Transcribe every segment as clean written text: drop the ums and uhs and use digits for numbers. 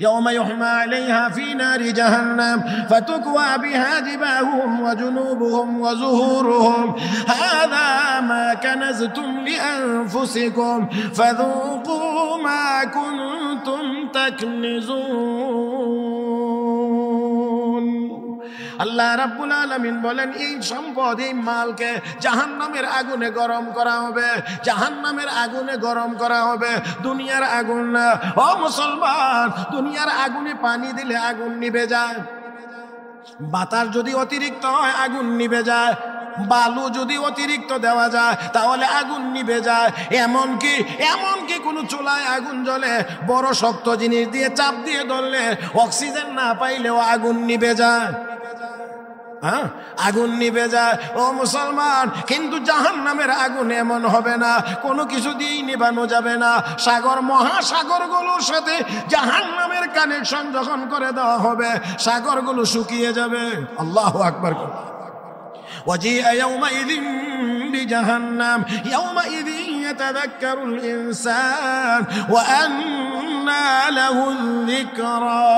يوم يحمى عليها في نار جهنم فتكوى بها جباههم وجنوبهم وظهورهم هذا ما كنزتم لأنفسكم فذوقوا ما كنتم تكنزون আল্লাহ রাব্বুল আলামিন বলেন এই সম্পদ এই মালকে জাহান্নামের আগুনে গরম করা হবে, জাহান্নামের আগুনে গরম করা হবে, দুনিয়ার আগুন না। ও মুসলমান, দুনিয়ার আগুনে পানি দিলে আগুন নিভে যায়, বাতাস যদি অতিরিক্ত হয় আগুন নিভে যায়, বালু যদি অতিরিক্ত দেওয়া যায় তাহলে আগুন নিভে যায়। এমনকি কোনো চুলায় আগুন জ্বলে, বড় শক্ত জিনিস দিয়ে চাপ দিয়ে ধরলে অক্সিজেন না পাইলেও আগুন নিভে যায়, আগুন নিভে যায়। ও মুসলমান, কিন্তু জাহান্নামের আগুন এমন হবে না, কোনো কিছু দিয়েই নিভানো যাবে না। সাগর মহাসাগরগুলোর সাথে জাহান্নামের কানেকশন যখন করে দেওয়া হবে সাগরগুলো শুকিয়ে যাবে। আল্লাহু আকবার। وجيء يومئذ بجهنم يومئذ يتذكر الإنسان وأنى له الذكرى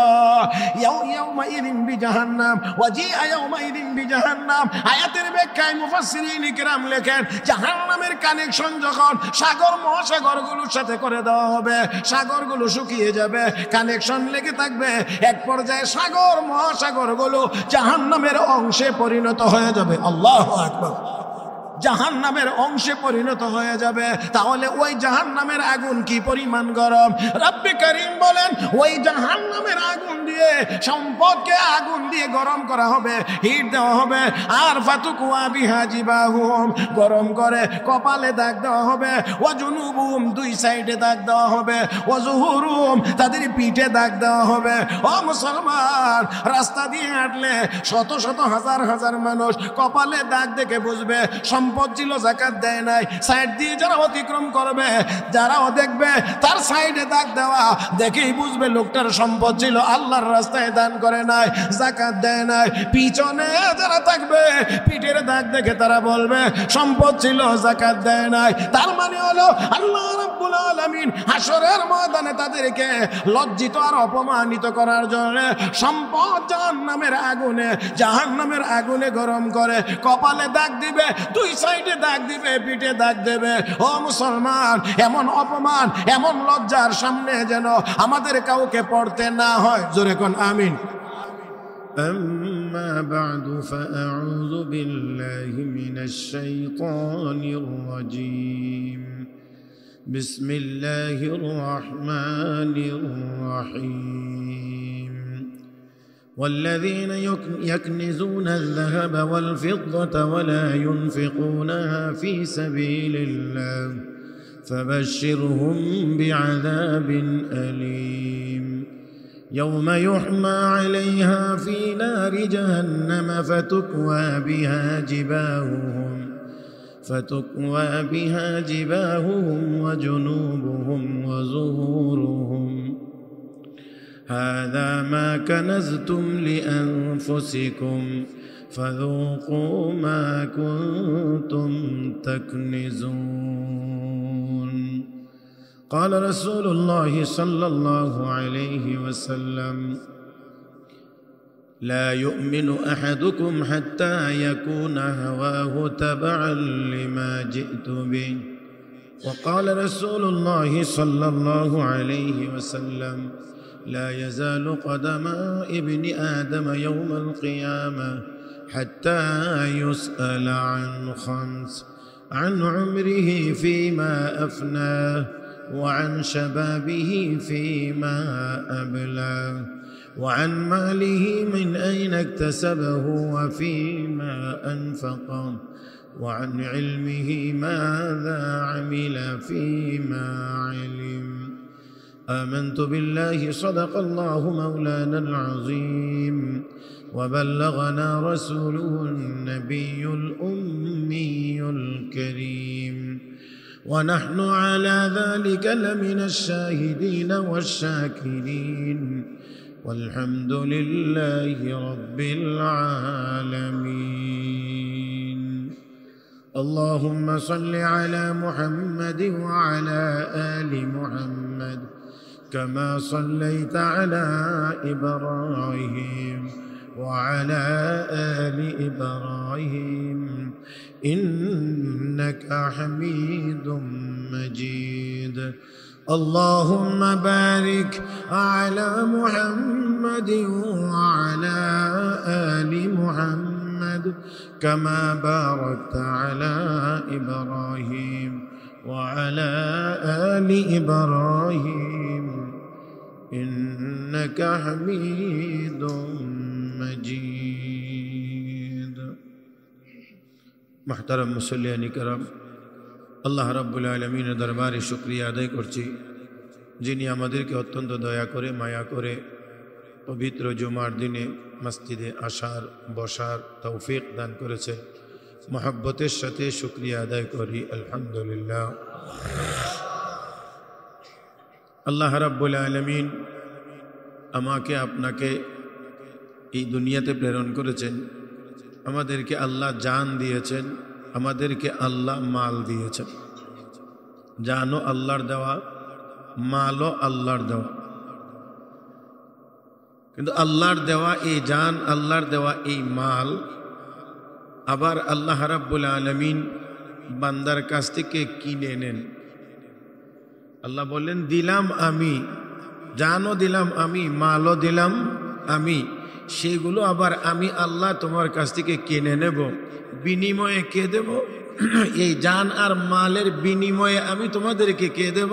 يومئذ بجهنم وجيء يومئذ بجهنم আয়াতের ব্যাখ্যায় মুফাসসিরিন কিরাম লেখেন জাহান্নামের কানেকশন যখন সাগর মহাসাগরগুলোর সাথে করে দেওয়া হবে সাগরগুলো শুকিয়ে যাবে, কানেকশন লেগে থাকবে, এক পর্যায়ে সাগর মহাসাগরগুলো জাহান্নামের অংশে পরিণত হয়ে যাবে। আল্লাহু আকবার। জাহান্নামের অংশে পরিণত হয়ে যাবে। তাহলে ওই জাহান্নামের আগুন কি পরিমাণ গরম! রব্বে কারীম বলেন ওই জাহান্নামের আগুন দিয়ে সম্পদকে আগুন দিয়ে গরম করা হবে, হিট দেওয়া হবে। আর ফাতুকুয়া বিহা জিবাহুম, গরম করে কপালে দাগ দেওয়া হবে, ওয়া জুনুবুহুম, দুই সাইডে দাগ দেওয়া হবে, ওয়া যুহুরুহুম, তাদের পিঠে দাগ দেওয়া হবে। ও মুসলমান, রাস্তা দিয়ে হাঁটলে শত শত হাজার হাজার মানুষ কপালে দাগ দেখে বুঝবে সম্পদ ছিল, যাকাত দেয় নাই। সাইড দিয়ে যারা অতিক্রম করবে, যারাও দেখবে তার সাইডে দাগ দেওয়া, দেখেই বুঝবে লোকটার সম্পদ ছিল, আল্লাহর রাস্তায় দান করে নাই, যাকাত দেয় নাই। পিছনে যারা থাকবে পিঠের দাগ দেখে তারা বলবে সম্পদ ছিল, যাকাত দেয় নাই। তার মানে হলো আল্লাহ রাব্বুল আলামিন হাশরের ময়দানে তাদেরকে লজ্জিত আর অপমানিত করার জন্য সম্পদ জাহান্নামের আগুনে গরম করে কপালে দাগ দিবে, দুই সাইডে দাগ দিবে, পিঠে দাগ দেবে। ও মুসলমান, এমন অপমান, এমন লজ্জার সামনে যেন আমাদের কাউকে পড়তে না হয়। জোরে কোন আমিন। أما بعد فأعوذ بالله من الشيطان الرجيم بسم الله الرحمن الرحيم والذين يكنزون الذهب والفضة ولا ينفقونها في سبيل الله فبشرهم بعذاب أليم يوم يحمى عليها في نار جهنم فتكوى بها جباههم وجنوبهم وظهورهم هذا ما كنزتم لأنفسكم فذوقوا ما كنتم تكنزون قال رسول الله صلى الله عليه وسلم لا يؤمن أحدكم حتى يكون هواه تبعا لما جئت به وقال رسول الله صلى الله عليه وسلم لا يزال قدم ابن آدم يوم القيامة حتى يسأل عن خمس عن عمره فيما أفناه وعن شبابه فيما أبلاه وعن ماله من أين اكتسبه وفيما أنفقه وعن علمه ماذا عمل فيما علم آمنت بالله صدق الله مولانا العظيم وبلغنا رسوله النبي الأمي الكريم ونحن على ذلك لمن الشاهدين والشاكرين والحمد لله رب العالمين اللهم صل على محمد وعلى آل محمد كما صليت على إبراهيم وعلى آل إبراهيم إنك حميد مجيد اللهم بارك على محمد وعلى آل محمد كما باركت على إبراهيم وعلى آل إبراهيم إنك حميد مجيد محترم মুসল্লিয়ান کرام আল্লাহ রাব্বুল আলামিনের দরবারে শুকরিয়া আদায় করছি যিনি আমাদেরকে অত্যন্ত দয়া করে মায়া করে পবিত্র জুমার দিনে মসজিদে আসার বসার তৌফিক দান করেছে মহব্বতের সাথে শুকরিয়া আদায় করি আলহামদুলিল্লাহ আল্লাহ রাব্বুল আলামিন আমাকে আপনাকে এই দুনিয়াতে প্রেরণ করেছেন আমাদেরকে আল্লাহ জান দিয়েছেন আমাদেরকে আল্লাহ মাল দিয়েছেন জানও আল্লাহর দেওয়া মালও আল্লাহর দেওয়া কিন্তু আল্লাহর দেওয়া এই জান আল্লাহর দেওয়া এই মাল আবার আল্লাহ রাব্বুল আলামিন বান্দার কাছ থেকে কিনে নেন আল্লাহ বললেন দিলাম আমি জানও দিলাম আমি মালও দিলাম আমি সেগুলো আবার আমি আল্লাহ তোমার কাছ থেকে কিনে নেব বিনিময়ে কে দেব এই জান আর মালের বিনিময়ে আমি তোমাদেরকে কে দেব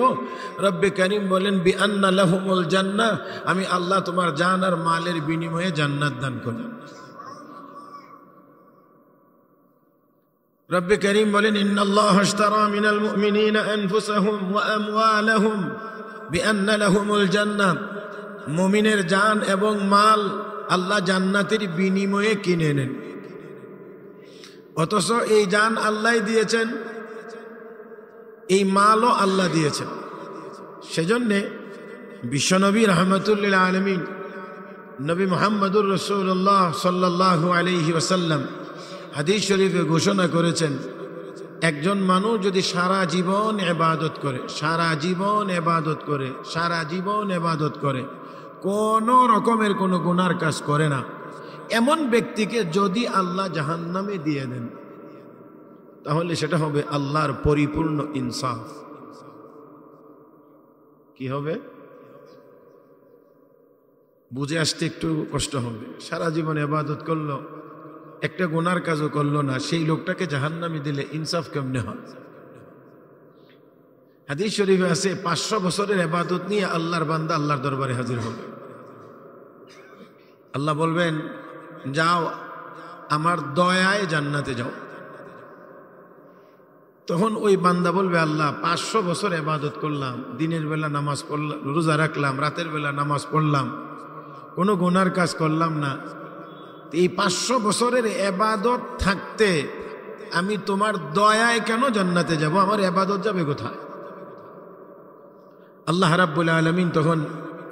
রব্বে করিম বলেন বিআন্না লাহুমুল জান্নাহ আমি আল্লাহ তোমার জান আর মালের বিনিময়ে জান্নাত দান করব রব্বে করিম বলেন ইন্নাল্লাহা আশতারা মিনাল মুমিনিনা আনফুসাহুম ওয়া আমওয়ালাহুম বিআন্না লাহুমুল জান্নাহ মুমিনের জান এবং মাল আল্লাহ জান্নাতের বিনিময়ে কিনে নেন অথচ এই জান আল্লাহ দিয়েছেন এই মালও আল্লাহ দিয়েছেন সেজন্য বিশ্বনবী রাহমাতুল লিল আলামিন নবী মুহাম্মদুর রাসূলুল্লাহ সাল্লাল্লাহু আলাইহি ওয়াসাল্লাম হাদিস শরীফে ঘোষণা করেছেন একজন মানুষ যদি সারা জীবন ইবাদত করে কোনো রকমের কোনো গুনার কাজ করে না এমন ব্যক্তিকে যদি আল্লাহ জাহান্নামে দিয়ে দেন তাহলে সেটা হবে আল্লাহর পরিপূর্ণ ইনসাফ কি হবে বুঝে আসতে একটু কষ্ট হবে সারা জীবন ইবাদত করলো একটা গুনার কাজও করলো না সেই লোকটাকে জাহান্নামে দিলে ইনসাফ কেমনে হয় হাদিস শরীফে আছে 500 বছরের ইবাদত নিয়ে আল্লাহর বান্দা আল্লাহর দরবারে হাজির হবে আল্লাহ বলবেন যাও আমার দয়ায় জান্নাতে যাও তখন ওই বান্দা বলবে আল্লাহ 500 বছর ইবাদত করলাম দিনের বেলা নামাজ পড়লাম রোজা রাখলাম রাতের বেলা নামাজ পড়লাম কোনো গুনার কাজ করলাম না এই 500 বছরের ইবাদত থাকতে আমি তোমার দয়ায় কেন জান্নাতে যাব আমার ইবাদত যাবে কোথায় আল্লাহ রাব্বুল আলামিন তখন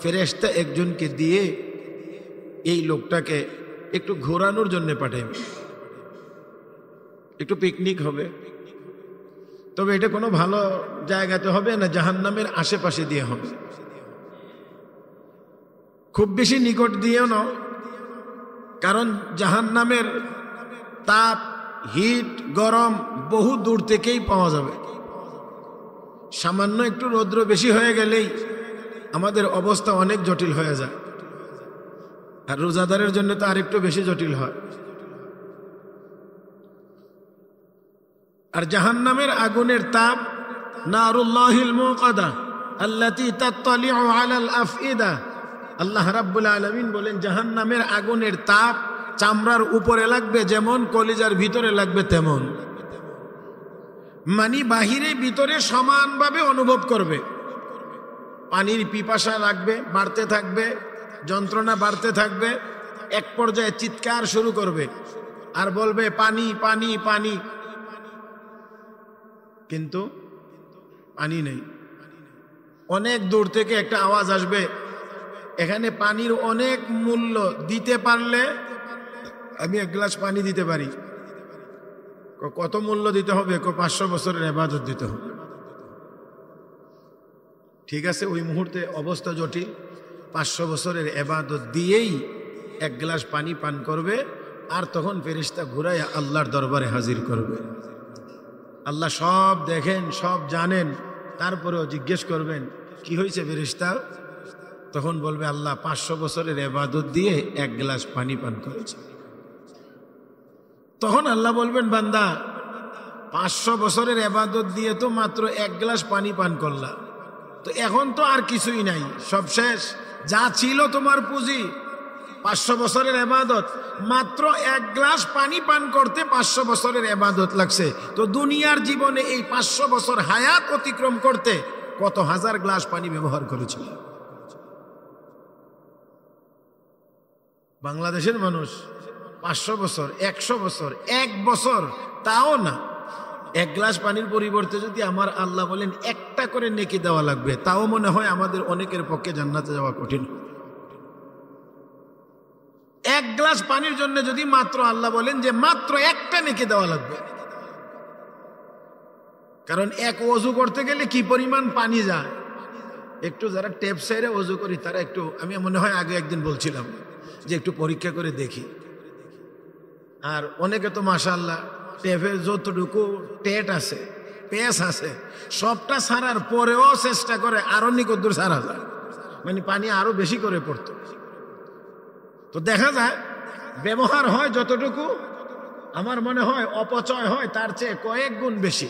ফেরেশতা একজনকে দিয়ে এই লোকটাকে একটু ঘোরানোর জন্য পাঠাবে একটু পিকনিক হবে তবে এটা কোনো ভালো জায়গাতে হবে না জাহান্নামের আশেপাশে দিয়ে হবে খুব বেশি নিকট দিয়েও না কারণ জাহান্নামের তাপ হিট গরম বহু দূর থেকেই পাওয়া যাবে সামান্য একটু রৌদ্র বেশি হয়ে গেলেই আমাদের অবস্থা অনেক জটিল হয়ে যায় আর রোজাদারের জন্য তো আরেকটু বেশি জটিল হয় আর জাহান্নামের আগুনের তাপ নারুল্লাহিল মুকাদা আল্লাতী তাত্তালিউ আলাল আফইদা আল্লাহ রাব্বুল আলামিন বলেন জাহান্নামের আগুনের তাপ চামড়ার উপরে লাগবে যেমন কলিজার ভিতরে লাগবে তেমন মানে বাহিরে ভিতরে সমানভাবে অনুভব করবে পানির পিপাসা লাগবে বাড়তে থাকবে যন্ত্রণা বাড়তে থাকবে এক পর্যায়ে চিৎকার শুরু করবে আর বলবে পানি পানি পানি কিন্তু পানি নেই অনেক দূর থেকে একটা আওয়াজ আসবে এখানে পানির অনেক মূল্য দিতে পারলে আমি এক গ্লাস পানি দিতে পারি কত মূল্য দিতে হবে 500 বছরের ইবাদত দিতে হবে ঠিক আছে, ওই মুহূর্তে অবস্থা জটিল, 500 বছরের ইবাদত দিয়েই এক গ্লাস পানি পান করবে, আর তখন ফেরেশতা ঘুরাইয়া আল্লাহর দরবারে হাজির করবে। আল্লাহ সব দেখেন, সব জানেন, তারপরেও জিজ্ঞেস করবেন কি হয়েছে ফেরেশতা? তখন বলবে আল্লাহ 500 বছরের ইবাদত দিয়ে এক গ্লাস পানি পান করেছে। তখন আল্লাহ বলবেন বান্দা 500 বছরের ইবাদত দিয়ে তো মাত্র এক গ্লাস পানি পান করলা, তো এখন তো আর কিছুই নাই, সব শেষ, যা ছিল তোমার পুঁজি 500 বছরের ইবাদত, মাত্র এক গ্লাস পানি পান করতে 500 বছরের ইবাদত লাগছে। তো দুনিয়ার জীবনে এই 500 বছর হায়াত অতিক্রম করতে কত হাজার গ্লাস পানি ব্যবহার করেছিল? বাংলাদেশের মানুষ 500 বছর, 100 বছর, 1 বছর তাও না, এক গ্লাস পানির পরিবর্তে যদি আমার আল্লাহ বলেন একটা করে নেকি দেওয়া লাগবে, তাও মনে হয় আমাদের অনেকের পক্ষে জান্নাতে যাওয়া কঠিন। এক গ্লাস পানির জন্য যদি মাত্র আল্লাহ বলেন যে মাত্র একটা নেকি দেওয়া লাগবে, কারণ এক ওযু করতে গেলে কি পরিমাণ পানি যায়। একটু যারা টেপ সাইরে ওযু করি তারা একটু, আমি মনে হয় আগে একদিন বলছিলাম যে একটু পরীক্ষা করে দেখি, আর অনেকে তো মাশাআল্লাহ টেপের যতটুকু টেট আছে, পেস আছে, সবটা ছাড়ার পরেও চেষ্টা করে আরো নিকদ্দুর ছাড়া যায়, মানে পানি আরো বেশি করে পড়তো। তো দেখা যায় ব্যবহার হয় যতটুকু, আমার মনে হয় অপচয় হয় তার চেয়ে কয়েক গুণ বেশি।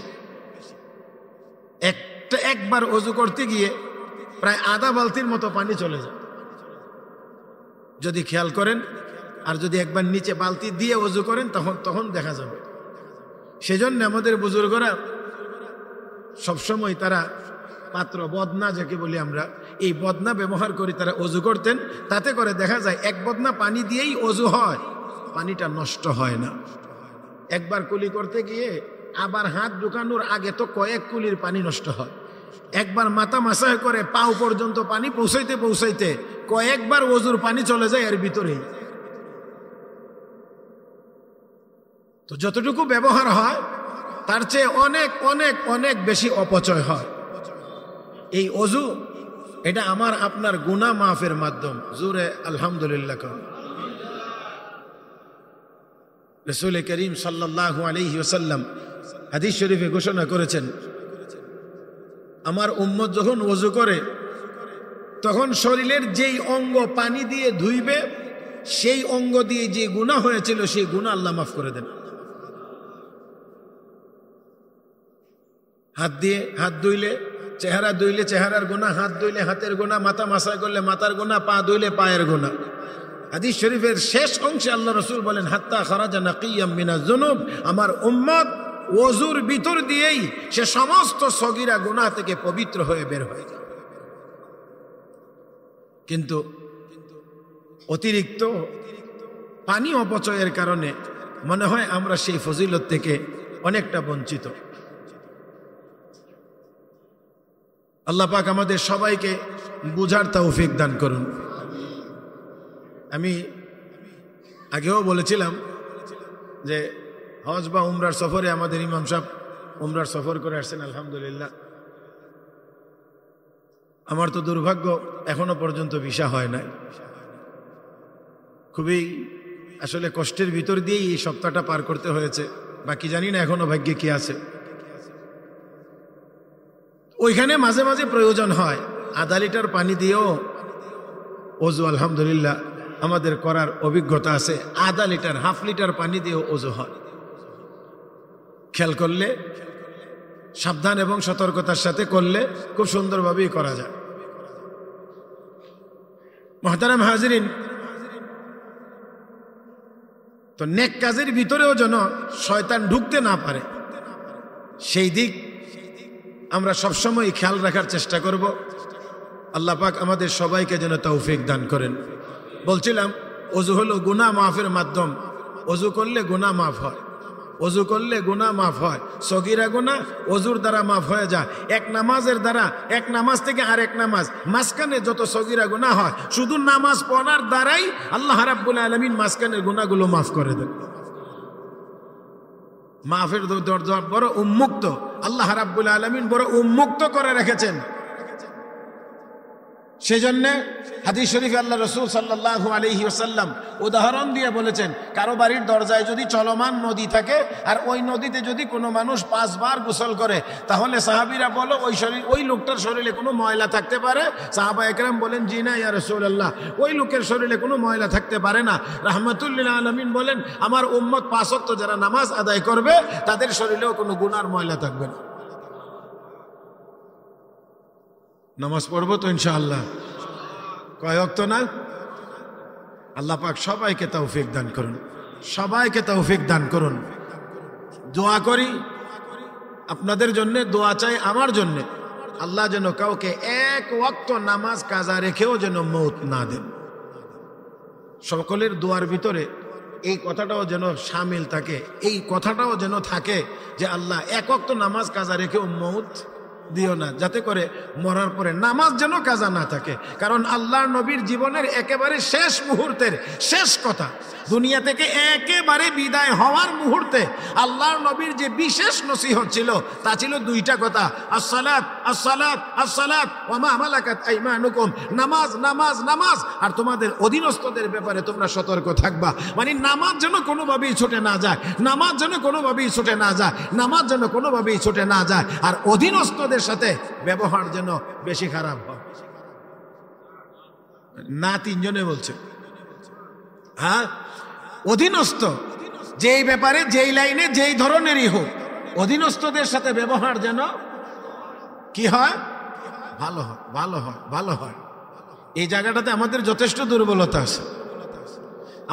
একবার ওযু করতে গিয়ে প্রায় আধা বালতির মতো পানি চলে যায় যদি খেয়াল করেন, আর যদি একবার নিচে বালতি দিয়ে ওযু করেন তখন দেখা যাবে। সেজন্য আমাদের বুজুর্গরা সবসময় তারা পাত্র বদনা, যাকে বলি আমরা, এই বদনা ব্যবহার করে তারা ওযু করতেন, তাতে করে দেখা যায় এক বদনা পানি দিয়েই ওযু হয়, পানিটা নষ্ট হয় না। একবার কুলি করতে গিয়ে আবার হাত ঢুকানোর আগে তো কয়েক কুলির পানি নষ্ট হয়, একবার মাথা মাসাহ করে পাও পর্যন্ত পানি পৌঁছাইতে পৌঁছাইতে কয়েকবার ওযুর পানি চলে যায় এর ভিতরেই। তো যতটুকু ব্যবহার হয় তার চেয়ে অনেক অনেক অনেক বেশি অপচয় হয়। এই ওযু এটা আমার আপনার গুনাহ মাফের মাধ্যম। জোরে আলহামদুলিল্লাহ। রাসূল করিম সাল্লাল্লাহু আলাইহি ওয়াসাল্লাম হাদিস শরীফে ঘোষণা করেছেন, আমার উম্মত যখন ওযু করে তখন শরীরের যেই অঙ্গ পানি দিয়ে ধুইবে সেই অঙ্গ দিয়ে যে গুনাহ হয়েছিল সেই গুনাহ আল্লাহ মাফ করে দেন। হাত দিয়ে হাত ধুইলে, চেহারা ধুইলে চেহারার গুনাহ, হাত ধুইলে হাতের গুনাহ, মাথা মাসাজ করলে মাথার গুনাহ, পা ধুইলে পায়ের গুনাহ। হাদিস শরীফের শেষ অংশে আল্লাহ রাসূল বলেন, হাত্তা খারাজা নাকিয়াম মিনাজ যুনুব, আমার উম্মত ওযুর ভিতর দিয়েই সে সমস্ত সগীরা গুনাহ থেকে পবিত্র হয়ে বের হয়ে যায়। কিন্তু অতিরিক্ত পানি অপচয়ের কারণে মনে হয় আমরা সেই ফজিলত থেকে অনেকটা বঞ্চিত। আল্লাহ পাক আমাদের সবাইকে বুঝার তৌফিক দান করুন। আমি আগেও বলেছিলাম যে হজ বা উমরার সফরে আমাদের ইমাম সাহেব উমরার সফর করে আসছেন, আলহামদুলিল্লাহ। আমার তো দুর্ভাগ্য এখনো পর্যন্ত ভিসা হয় নাই। খুবই আসলে কষ্টের ভিতর দিয়েই এই সপ্তাহটা পার করতে হয়েছে, বাকি জানি না এখনো ভাগ্যে কি আছে। ওইখানে মাঝে মাঝে প্রয়োজন হয় আধা লিটার পানি দিয়েও ওযু, আলহামদুলিল্লাহ আমাদের করার অভিজ্ঞতা আছে। আধা লিটার, হাফ লিটার পানি দিয়েও ওযু হয়। খেয়াল করলে, সাবধান এবং সতর্কতার সাথে করলে খুব সুন্দরভাবেই করা যায়। মুহতারাম হাজিরিন, তো নেক কাজের ভিতরেও যেন শয়তান ঢুকতে না পারে সেই দিক আমরা সবসময় খেয়াল রাখার চেষ্টা করব। আল্লাহ পাক আমাদের সবাইকে যেন তৌফিক দান করেন। বলছিলাম ওযু হলো গুনাহ মাফের মাধ্যম। ওযু করলে গুনাহ মাফ হয়, ওযু করলে গুনাহ মাফ হয়। সগীরা গুনাহ ওযুর দ্বারা মাফ হয়ে যায়। এক নামাজের দ্বারা, এক নামাজ থেকে আরেক নামাজ মাঝখানে যত সগীরা গুনাহ হয়, শুধু নামাজ পড়ার দ্বারাই আল্লাহ রাব্বুল আলামিন মাঝখানের গুনাহগুলো মাফ করে দেন। মাফের দরজা বড় উন্মুক্ত, আল্লাহ রাব্বুল আলামিন বড় উন্মুক্ত করে রেখেছেন। সেজন্য হাদিস শরীফে আল্লাহ রসুল সাল্লাল্লাহু আলাইহি ওয়াসাল্লাম উদাহরণ দিয়ে বলেছেন, কারো বাড়ির দরজায় যদি চলমান নদী থাকে আর ওই নদীতে যদি কোনো মানুষ 5 বার গোসল করে, তাহলে সাহাবীরা বলো ওই লোকটার শরীরে কোনো ময়লা থাকতে পারে? সাহাবা একরাম বলেন, জি না ইয়া রাসূলুল্লাহ, ওই লোকের শরীরে কোনো ময়লা থাকতে পারে না। রাহমাতুল লিল আলামিন বলেন, আমার উম্মত 5 ওয়াক্ত যারা নামাজ আদায় করবে তাদের শরীরেও কোনো গুনার ময়লা থাকবে না। নামাজ পড়বো তো ইনশাআল্লাহ, কয় ওয়াক্ত না? আল্লাহ পাক সবাইকে তৌফিক দান করুন, সবাইকে তৌফিক দান করুন। দোয়া করি আপনাদের জন্য, দোয়া চাই আমার জন্য, আল্লাহ যেন কাউকে 1 ওয়াক্ত নামাজ কাজা রেখেও যেন মৌত না দেন। সকলের দোয়ার ভিতরে এই কথাটাও যেন শামিল থাকে, এই কথাটাও যেন থাকে যে আল্লাহ 1 ওয়াক্ত নামাজ কাজা রেখেও মৌত দিও না, যাতে করে মরার পরে নামাজ যেন কাজা না থাকে। কারণ আল্লাহর নবীর জীবনের একেবারে শেষ মুহূর্তের শেষ কথা, দুনিয়া থেকে একেবারে বিদায় হওয়ার মুহূর্তে আল্লাহর নবীর যে বিশেষ নসিহত ছিল তা ছিল 2টা কথা, আসসালাত আসসালাত আসসালাত ওয়া মা মালাকাত আইমানুকুম, নামাজ নামাজ নামাজ, আর তোমাদের অধীনস্থদের ব্যাপারে তোমরা সতর্ক থাকবা। মানে নামাজ যেন কোনোভাবেই ছুটে না যায়, নামাজ যেন কোনোভাবেই ছুটে না যায়, নামাজ যেন কোনোভাবেই ছুটে না যায়, আর অধীনস্থদের সাথে ব্যবহার যেন বেশি খারাপ হয় না। 3 জনে বলছে, হ্যাঁ, অধীনস্থ যেই ব্যাপারে যেই লাইনে যেই ধরনেরই হোক, অধীনস্থদের সাথে ব্যবহার যেন কি হয়, ভালো হয়, ভালো হয়, ভালো হয়। এই জায়গাটাতে আমাদের যথেষ্ট দুর্বলতা আছে,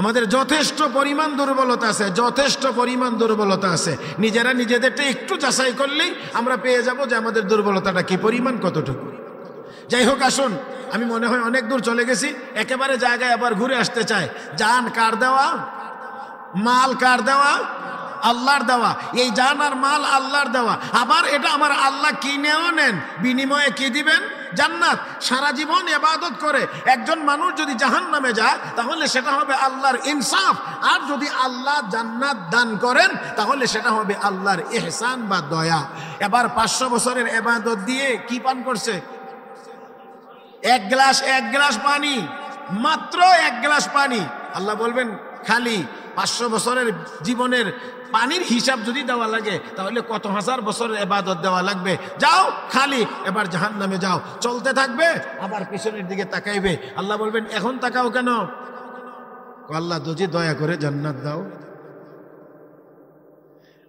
আমাদের যথেষ্ট পরিমাণ দুর্বলতা আছে, যথেষ্ট পরিমাণ দুর্বলতা আছে। নিজেরা নিজেদেরটা একটু যাচাই করলেই আমরা পেয়ে যাব যে আমাদের দুর্বলতাটা কি পরিমাণ, কতটুকু। যাই হোক, আসুন, আমি মনে হয় অনেক দূর চলে গেছি, একেবারে জায়গায় আবার ঘুরে আসতে চাই। জান কার দেওয়া, মাল কার দেওয়া? আল্লাহর দেওয়া। এই জান আর মাল আল্লাহর দেওয়া। আবার এটা আমার আল্লাহ কিনেও নেন, বিনিময়ে কি দিবেন? জান্নাত। সারা জীবন ইবাদত করে একজন মানুষ যদি জাহান্নামে যায় তাহলে সেটা হবে আল্লাহর ইনসাফ, আর যদি আল্লাহ জান্নাত দান করেন তাহলে সেটা হবে আল্লাহর ইহসান বা দয়া। এবার 500 বছরের ইবাদত দিয়ে কি পান করছে? 1 গ্লাস পানি, মাত্র 1 গ্লাস পানি। আল্লাহ বলবেন খালি 500 বছরের জীবনের পানির হিসাব যদি দেওয়া লাগে তাহলে কত হাজার বছরের ইবাদত দেওয়া লাগবে। যাও খালি, এবার জাহান্নামে যাও। চলতে থাকবে, আবার পিছনের দিকে তাকাইবে। আল্লাহ বলবেন এখন তাকাও কেন? আল্লাহ যদি দয়া করে জান্নাত দাও,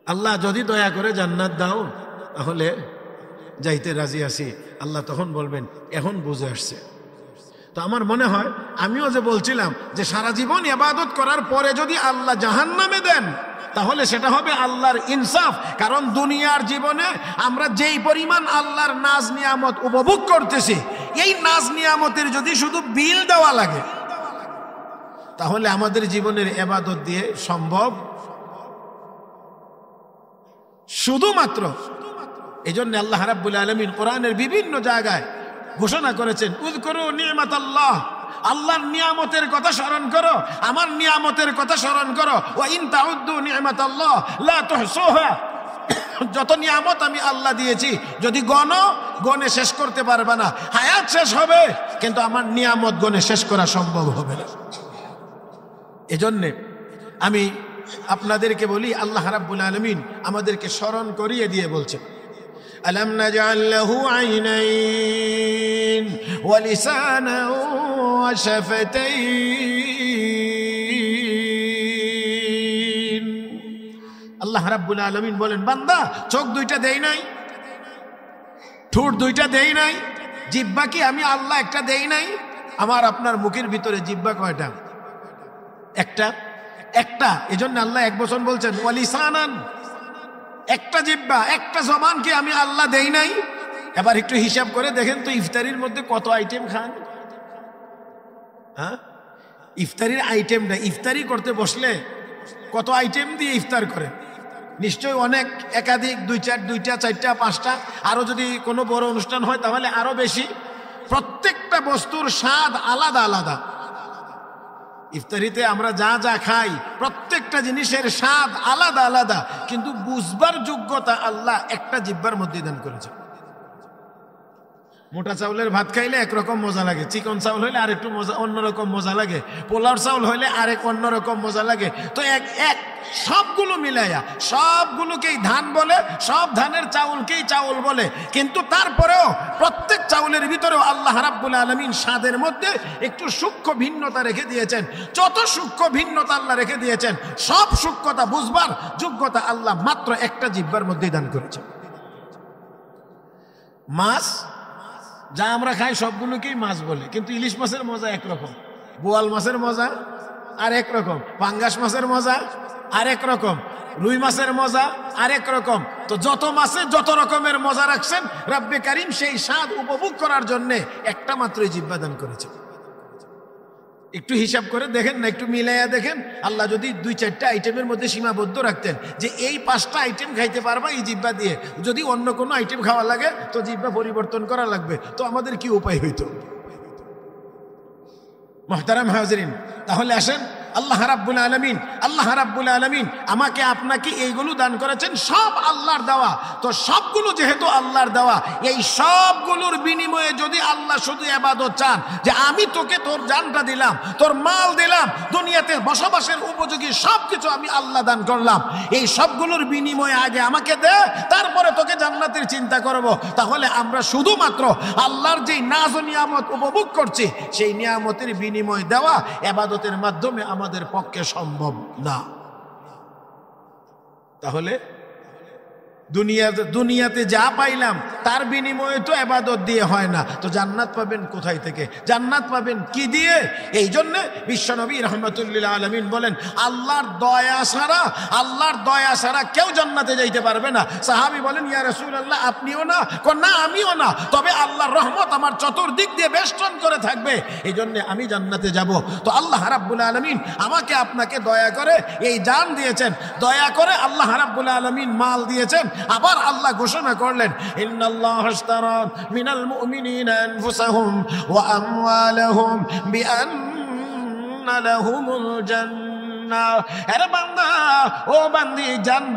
আল্লাহ যদি দয়া করে জান্নাত দাও তাহলে যাইতে রাজি আছি। আল্লাহ তখন বলবেন এখন বুঝে আসছে। তো আমার মনে হয় আমিও যে বলছিলাম যে সারা জীবন ইবাদত করার পরে যদি আল্লাহ জাহান্নামে দেন তাহলে সেটা হবে আল্লাহর ইনসাফ। কারণ দুনিয়ার জীবনে আমরা যেই পরিমাণ আল্লাহর নাজ নিয়ামত উপভোগ করতেছি, এই নাজ নিয়ামতের যদি শুধু বিল দেওয়া লাগে তাহলে আমাদের জীবনের ইবাদত দিয়ে সম্ভব শুধুমাত্র। এই জন্য আল্লাহ রাব্বুল আলামিন কোরআনের বিভিন্ন জায়গায় ঘোষণা করেছেন, উযকুরু নি'মাতাল্লাহ, আল্লাহর নিয়ামতের কথা স্মরণ করো, আমার নিয়ামতের কথা স্মরণ করো। ওয়া ইন তাউদ্দু নি'মাতাল্লাহ লা তুহসুহা, যত নিয়ামত আমি আল্লাহ দিয়েছি যদি গণে শেষ করতে পারবে না। হায়াত শেষ হবে কিন্তু আমার নিয়ামত গণে শেষ করা সম্ভব হবে না। এজন্য আমি আপনাদেরকে বলি, আল্লাহ রাব্বুল আলামিন আমাদেরকে স্মরণ করিয়ে দিয়ে বলছেন, আলাম নাজআল লাহু আইনাইন ওয়া লিসানান ওয়া শাফাতাইন। আল্লাহ রাব্বুল আলামিন বলেন, বান্দা চোখ 2টা দেই নাই, ঠোঁট 2টা দেই নাই, জিহ্বা কি আমি আল্লাহ একটা দেই নাই? আমার আপনার মুখের ভিতরে জিহ্বা কয়টা? একটা। এজন্য আল্লাহ 1 বছর বলছেন ওয়া লিসানান, একটা জিহ্বা, একটা জবান কি আমি আল্লাহ দেই নাই? এবার একটু হিসাব করে দেখেন তো ইফতারির মধ্যে কত আইটেম খান। হ্যাঁ, ইফতারির আইটেমটা, ইফতারি করতে বসলে কত আইটেম দিয়ে ইফতার করে? নিশ্চয়ই অনেক, একাধিক, 2টা 4টা 5টা, আরো যদি কোনো বড় অনুষ্ঠান হয় তাহলে আরো বেশি। প্রত্যেকটা বস্তুর স্বাদ আলাদা আলাদা। ইফতারিতে আমরা যা যা খাই প্রত্যেকটা জিনিসের স্বাদ আলাদা আলাদা, কিন্তু বুঝবার যোগ্যতা আল্লাহ একটা জিহ্বার মধ্যে দান করেছে। মোটা চাউলের ভাত খাইলে একরকম মজা লাগে, চিকন চাউল হইলে আরেকটু মজা, অন্যরকম মজা লাগে, পোলাওর চাউল হইলে আরেক অন্যরকম মজা লাগে। তো এক এক সবগুলো মিলাইয়া সবগুলোকেই ধান বলে, সব ধানের চাউলকেই চাউল বলে, কিন্তু তারপরেও প্রত্যেক চাউলের ভিতরেও আল্লাহ রাব্বুল আলামিন স্বাদের মধ্যে একটু সূক্ষ্ম ভিন্নতা রেখে দিয়েছেন। যত সূক্ষ্ম ভিন্নতা আল্লাহ রেখে দিয়েছেন, সব সূক্ষ্মতা বুঝবার যোগ্যতা আল্লাহ মাত্র একটা জিহ্বার মধ্যেই দান করেছেন। মাছ যা আমরা খাই সবগুলোকেই মাছ বলে, কিন্তু ইলিশ মাছের মজা একরকম, বোয়াল মাছের মজা আর একরকম, পাঙ্গাস মাছের মজা আর একরকম, রুই মাছের মজা আর একরকম। তো যত মাছে যত রকমের মজা রাখছেন রব্বে কারিম সেই স্বাদ উপভোগ করার জন্য একটা মাত্রই জিহ্বা দান করেছেন। একটু হিসাব করে দেখেন না, একটু মিলাইয়া দেখেন, আল্লাহ যদি 2-4টা আইটেমের মধ্যে সীমাবদ্ধ রাখতেন যে এই 5টা আইটেম খাইতে পারবা এই জিহ্বা দিয়ে, যদি অন্য কোনো আইটেম খাওয়া লাগে তো জিহ্বা পরিবর্তন করা লাগবে, তো আমাদের কি উপায় হইতো? মুহতারাম হাজিরিন, তাহলে আসেন আল্লাহ রাব্বুল আলামিন আমাকে আপনাকে এইগুলো দান করেছেন, সব আল্লাহর দেওয়া। তো সবগুলো যেহেতু আল্লাহর দেওয়া, এই সবগুলোর বিনিময়ে যদি আল্লাহ শুধু ইবাদত চান যে আমি তোকে তোর জানটা দিলাম, তোর মাল দিলাম, দুনিয়াতে বসবাসের উপযোগী সবকিছু আমি আল্লাহ দান করলাম, এই সবগুলোর বিনিময়ে আগে আমাকে দে, তারপরে তোকে জান্নাতের চিন্তা করব, তাহলে আমরা শুধুমাত্র আল্লাহর যেই নাজ ও নিয়ামত উপভোগ করছি সেই নিয়ামতের বিনিময় দেওয়া ইবাদতের মাধ্যমে আমাদের পক্ষে সম্ভব না। তাহলে দুনিয়াতে যা পাইলাম তার বিনিময়ে তো ইবাদত দিয়ে হয় না, তো জান্নাত পাবেন কোথায় থেকে? জান্নাত পাবেন কি দিয়ে? এই জন্য বিশ্বনবী রাহমাতুল্লিল আলামিন বলেন আল্লাহর দয়া ছাড়া কেউ জান্নাতে যাইতে পারবে না। সাহাবী বলেন ইয়া রাসূলুল্লাহ আপনিও না? না আমিও না, তবে আল্লাহর রহমত আমার চতুর্দিক দিয়ে বেষ্টন করে থাকবে, এই জন্য আমি জান্নাতে যাব। তো আল্লাহ রাব্বুল আলামিন আমাকে আপনাকে দয়া করে এই জান দিয়েছেন, দয়া করে আল্লাহ রাব্বুল আলামিন মাল দিয়েছেন। আবার আল্লাহ ঘোষণা করলেন ইন্নাল্লাহা আশতারা মিনাল মুমিনিনা আনফুসাহুম ওয়া আমওয়ালাহুম বিআন্না লাহুমুল জান্নাহ। আরে বান্দা, ও বান্দি,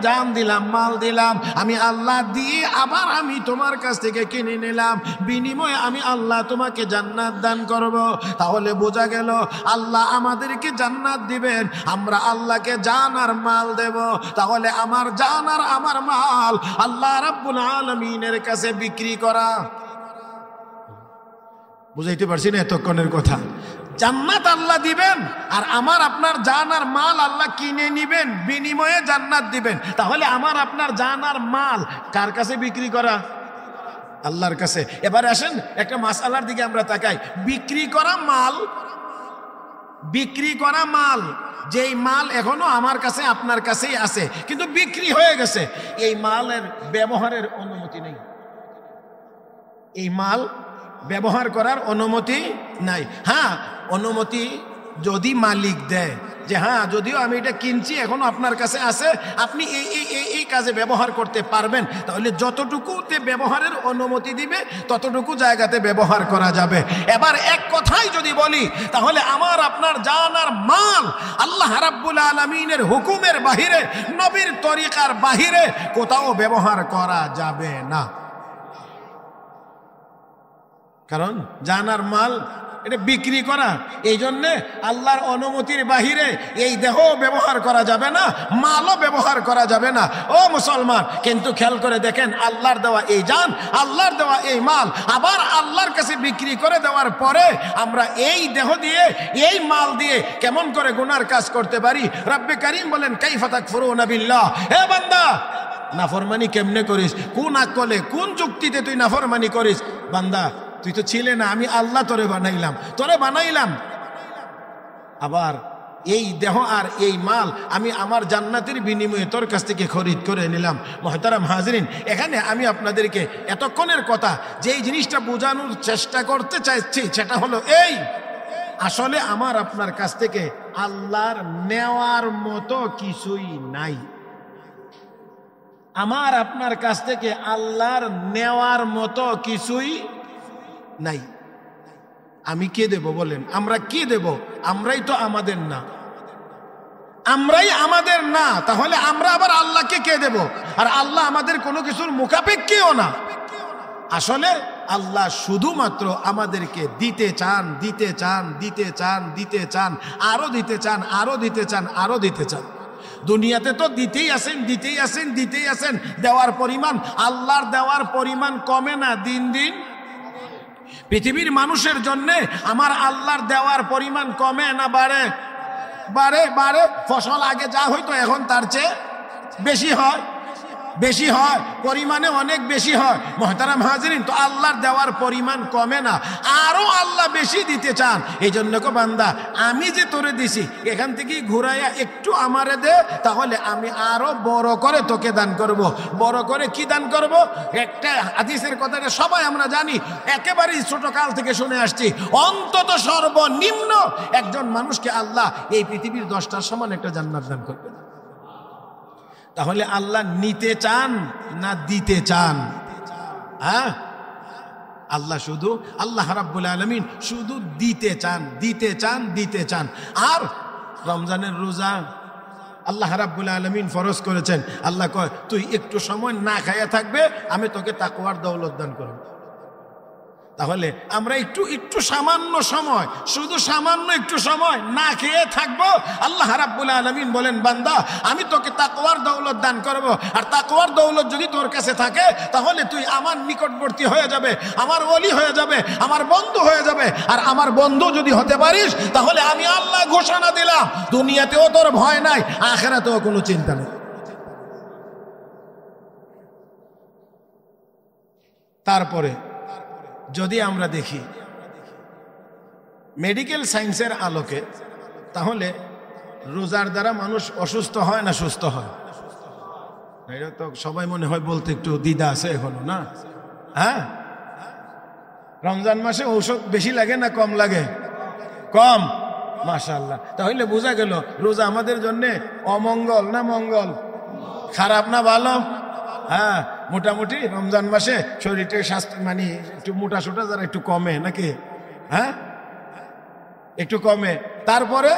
জান দিলাম, মাল দিলাম, আমি আল্লাহ দিয়ে আবার আমি তোমার কাছ থেকে কিনে নিলাম, বিনিময়ে আমি আল্লাহ তোমাকে জান্নাত দান করব। তাহলে বোঝা গেল আল্লাহ আমাদেরকে জান্নাত দিবেন, আমরা আল্লাহকে জান আর মাল দেব। তাহলে আমার জান আর আমার মাল আল্লাহ রাব্বুল আলামিনের কাছে বিক্রি করা। বুঝাইতে পারছি না এতক্ষণের কথা? জান্নাত আল্লাহ দিবেন আর আমার আপনার জান আর মাল আল্লাহ কিনে নিবেন, বিনিময়ে জান্নাত দিবেন। তাহলে আমার আপনার জান আর মাল কার কাছে বিক্রি করা? আল্লাহর কাছে। এবারে আসেন একটা মাসআলার দিকে আমরা তাকাই। বিক্রি করা মাল, যেই মাল এখনো আমার কাছে আপনার কাছেই আছে কিন্তু বিক্রি হয়ে গেছে, এই মালের ব্যবহারের অনুমতি নেই, এই মাল ব্যবহার করার অনুমতি নাই। হ্যাঁ, অনুমতি যদি মালিক দেয় যে হ্যাঁ যদিও আমি এটা কিনছি এখনো আপনার কাছে আছে, আপনি এই কাজে ব্যবহার করতে পারবেন, তাহলে যতটুকুতে ব্যবহারের অনুমতি দিবে ততটুকু জায়গাতে ব্যবহার করা যাবে। এবার এক কথাই যদি বলি, তাহলে আমার আপনার জান আর মাল আল্লাহ রাব্বুল আলামিনের হুকুমের বাহিরে, নবীর তরিকার বাহিরে কোথাও ব্যবহার করা যাবে না। কারণ জান আর মাল এটা বিক্রি করা, এই জন্যে আল্লাহর অনুমতির বাহিরে এই দেহ ব্যবহার করা যাবে না, মালও ব্যবহার করা যাবে না। ও মুসলমান, কিন্তু খেয়াল করে দেখেন, আল্লাহর দেওয়া এই জান, আল্লাহর দেওয়া এই মাল আবার আল্লাহর কাছে বিক্রি করে দেওয়ার পরে আমরা এই দেহ দিয়ে, এই মাল দিয়ে কেমন করে গুনার কাজ করতে পারি? রব্বে কারীম বলেন কাইফা তাকফুরুনা বিল্লাহ। হে বান্দা, নাফরমানি কেমনে করিস? কোন আকলে, কোন যুক্তিতে তুই নাফরমানি করিস? বান্দা, তুই তো ছিলে না, আমি আল্লাহ তোরে বানাইলাম। আবার এই দেহ আর এই মাল আমি আমার জান্নাতের বিনিময়ে তোর কাছ থেকে খরিদ করে নিলাম। মুহতারাম হাজিরিন, এখানে আমি আপনাদেরকে এতক্ষণের কথা যেই জিনিসটা বোঝানোর চেষ্টা করতে চাইছি সেটা হলো এই, আসলে আমার আপনার কাছ থেকে আল্লাহর নেওয়ার মতো কিছুই নাই। আমার আপনার কাছ থেকে আল্লাহর নেওয়ার মতো কিছুই নাই। আমি কে দেব বলেন? আমরা কে দেব? আমরাই তো আমাদের না, তাহলে আমরা আবার আল্লাহকে কে দেব? আর আল্লাহ আমাদের কোনো কিছুর মুখাপেক্ষীও না। আসলে আল্লাহ শুধুমাত্র আমাদেরকে দিতে চান, দিতে চান, দিতে চান, দিতে চান, আরো দিতে চান, আরো দিতে চান, আরো দিতে চান। দুনিয়াতে তো দিতেই আছেন, দিতেই আছেন, দিতেই আছেন। দেওয়ার পরিমাণ, আল্লাহর দেওয়ার পরিমাণ কমে না দিন দিন। পৃথিবীর মানুষের জন্য আমার আল্লাহর দেওয়ার পরিমাণ কমে না বাড়ে? বাড়ে, বাড়ে। ফসল আগে যা হইতো এখন তার চেয়ে বেশি হয়, বেশি হয়, পরিমাণে অনেক বেশি হয়। মুহতারাম হাজিরিন, তো আল্লাহর দেওয়ার পরিমাণ কমে না, আরো আল্লাহ বেশি দিতে চান। এই জন্য কো বান্দা, আমি যে তোরে দিছি এখান থেকে ঘুরাইয়া একটু আমারে দে, তাহলে আমি আরো বড় করে তোকে দান করব। বড় করে কি দান করব? একটা হাদিসের কথাটা সবাই আমরা জানি, একেবারেই ছোট কাল থেকে শুনে আসছি। অন্তত সর্বনিম্ন একজন মানুষকে আল্লাহ এই পৃথিবীর 10টার সমান একটা জান্নাত দান করবে। তাহলে আল্লাহ নিতে চান না দিতে চান? হ্যাঁ, আল্লাহ শুধু, আল্লাহ রাব্বুল আলামিন শুধু দিতে চান, দিতে চান, দিতে চান। আর রমজানের রোজা আল্লাহ রাব্বুল আলামিন ফরজ করেছেন। আল্লাহ কয়, তুই একটু সময় না খাইয়া থাকবে, আমি তোকে তাকওয়ার দৌলত দান করব। তাহলে আমরা একটু একটু সামান্য সময়, শুধু সামান্য একটু সময় না খেয়ে থাকবো, আল্লাহ রাব্বুল আলামিন বলেন, বান্দা আমি তোকে তাকওয়ার দৌলত দান করব। আর তাকওয়ার দৌলত যদি তোর কাছে থাকে, তাহলে তুই আমার নিকটবর্তী হয়ে যাবে, আমার ওলি হয়ে যাবে, আমার বন্ধু হয়ে যাবে। আর আমার বন্ধু যদি হতে পারিস, তাহলে আমি আল্লাহ ঘোষণা দিলাম, দুনিয়াতেও তোর ভয় নাই, আখিরাতেও কোনো চিন্তা নেই। তারপরে যদি আমরা দেখি মেডিকেল সায়েন্সের আলোকে, তাহলে রোজার দ্বারা মানুষ অসুস্থ হয় না সুস্থ হয়? এটা তো সবাই মনে হয় বলতে একটু দ্বিধা আছে এখনো, না? হ্যাঁ, রমজান মাসে ঔষধ বেশি লাগে না কম লাগে? কম। মাশাআল্লাহ। তাহলে বোঝা গেল রোজা আমাদের জন্য অমঙ্গল না মঙ্গল? খারাপ না ভালো? হ্যাঁ, মোটামুটি রমজান মাসে শরীরটা স্বাস্থ্য মানে একটু মোটা সোটা যারা একটু কমে নাকি? হ্যাঁ, একটু কমে। তারপরে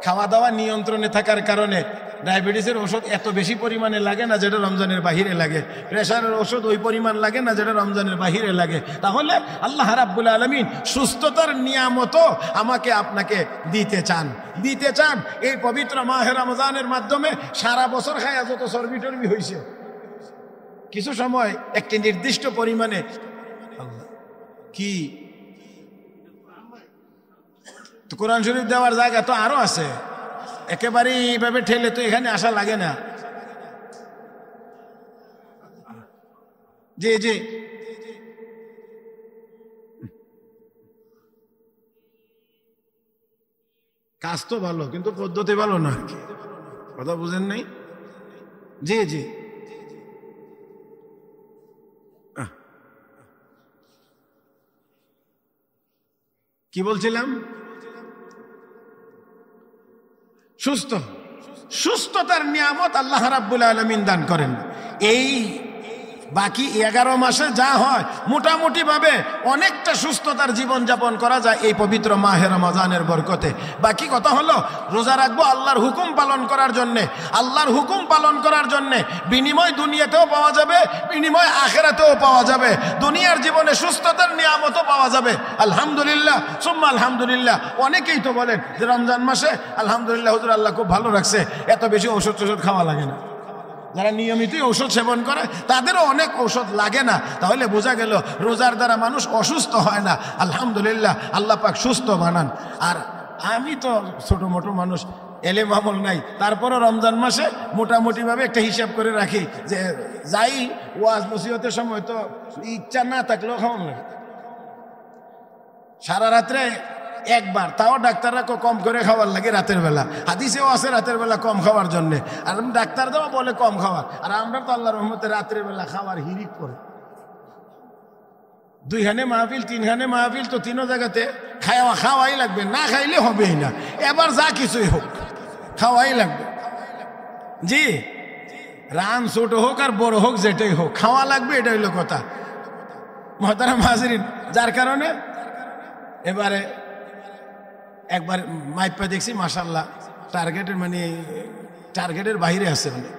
খাওয়া দাওয়া নিয়ন্ত্রণে থাকার কারণে ডায়াবেটিসের ওষুধ এত বেশি পরিমাণে লাগে না যেটা রমজানের বাহিরে লাগে। প্রেশারের ওষুধ ওই পরিমাণ লাগে না যেটা রমজানের বাহিরে লাগে। তাহলে আল্লাহ রাব্বুল আলামিন সুস্থতার নিয়ামতও আমাকে আপনাকে দিতে চান, দিতে চান। এই পবিত্র মাহে রমজানের মাধ্যমে সারা বছর খায়া যত চর্বি টর্বি হয়েছে, কিছু সময় একটি নির্দিষ্ট পরিমাণে কি কোরআন শরীফ দেওয়ার জায়গা তো আরো আছে, একেবারে এইভাবে ঠেলে তো এখানে আসা লাগে না। জি জি, কাজ তো ভালো কিন্তু পদ্ধতি ভালো না, কথা বুঝেন নাই? জি জি, কি বলছিলাম? সুস্থতার নিয়ামত আল্লাহ রাব্বুল আলামিন দান করেন। এই বাকি 11 মাসে যা হয় মোটামুটি ভাবে অনেকটা সুস্থতার জীবন যাপন করা যায় এই পবিত্র মাহে রমজানের বরকতে। বাকি কথা হলো রোজা রাখবো আল্লাহর হুকুম পালন করার জন্যে, আল্লাহর হুকুম পালন করার জন্যে বিনিময় দুনিয়াতেও পাওয়া যাবে, বিনিময় আখিরাতেও পাওয়া যাবে, দুনিয়ার জীবনে সুস্থতার নিয়ামতও পাওয়া যাবে। আলহামদুলিল্লাহ সুম্মা আলহামদুলিল্লাহ। অনেকেই তো বলেন যে রমজান মাসে আলহামদুলিল্লাহ হুজুর আল্লাহ খুব ভালো রাখছে, এত বেশি ওষুধ খাওয়া লাগে না। যারা নিয়মিতই ঔষধ সেবন করে তাদেরও অনেক ঔষধ লাগে না। তাহলে বোঝা গেল রোজার দ্বারা মানুষ অসুস্থ হয় না। আলহামদুলিল্লাহ, আল্লাহ পাক সুস্থ বানান। আর আমি তো ছোট মোটো মানুষ, এলেম আমল নাই, তারপরও রমজান মাসে মোটামুটি ভাবে একটা হিসাব করে রাখি যে যাই ওয়াজ নসিহতের সময় তো ইচ্ছা না থাকলেও খাওয়ান লাগে। সারা রাত্রে একবার, তাও ডাক্তাররা কম করে খাওয়ার লাগে রাতের বেলা। হাদিসেও আছে রাতের বেলা কম খাওয়ার জন্য, আর ডাক্তাররাও বলে কম খাওয়ার। আর আমরা তো আল্লাহর রহমতে রাতের বেলা খাওয়ার হিরিক করে, 2খানে মাহফিল 3খানে মাহফিল, তো 3 জায়গাতে খাওয়াই লাগবে, না খাইলে হবেই না। এবার যা কিছুই হোক খাওয়াই লাগবে। জি, রান ছোট হোক আর বড় হোক, যেটাই হোক খাওয়া লাগবে, এটা হইলো কথা। মুহতারাম হাজিরিন, যার কারণে এবারে একবার মাইপা দেখছি মাশাআল্লাহ টার্গেটের বাইরে আছে অনেক।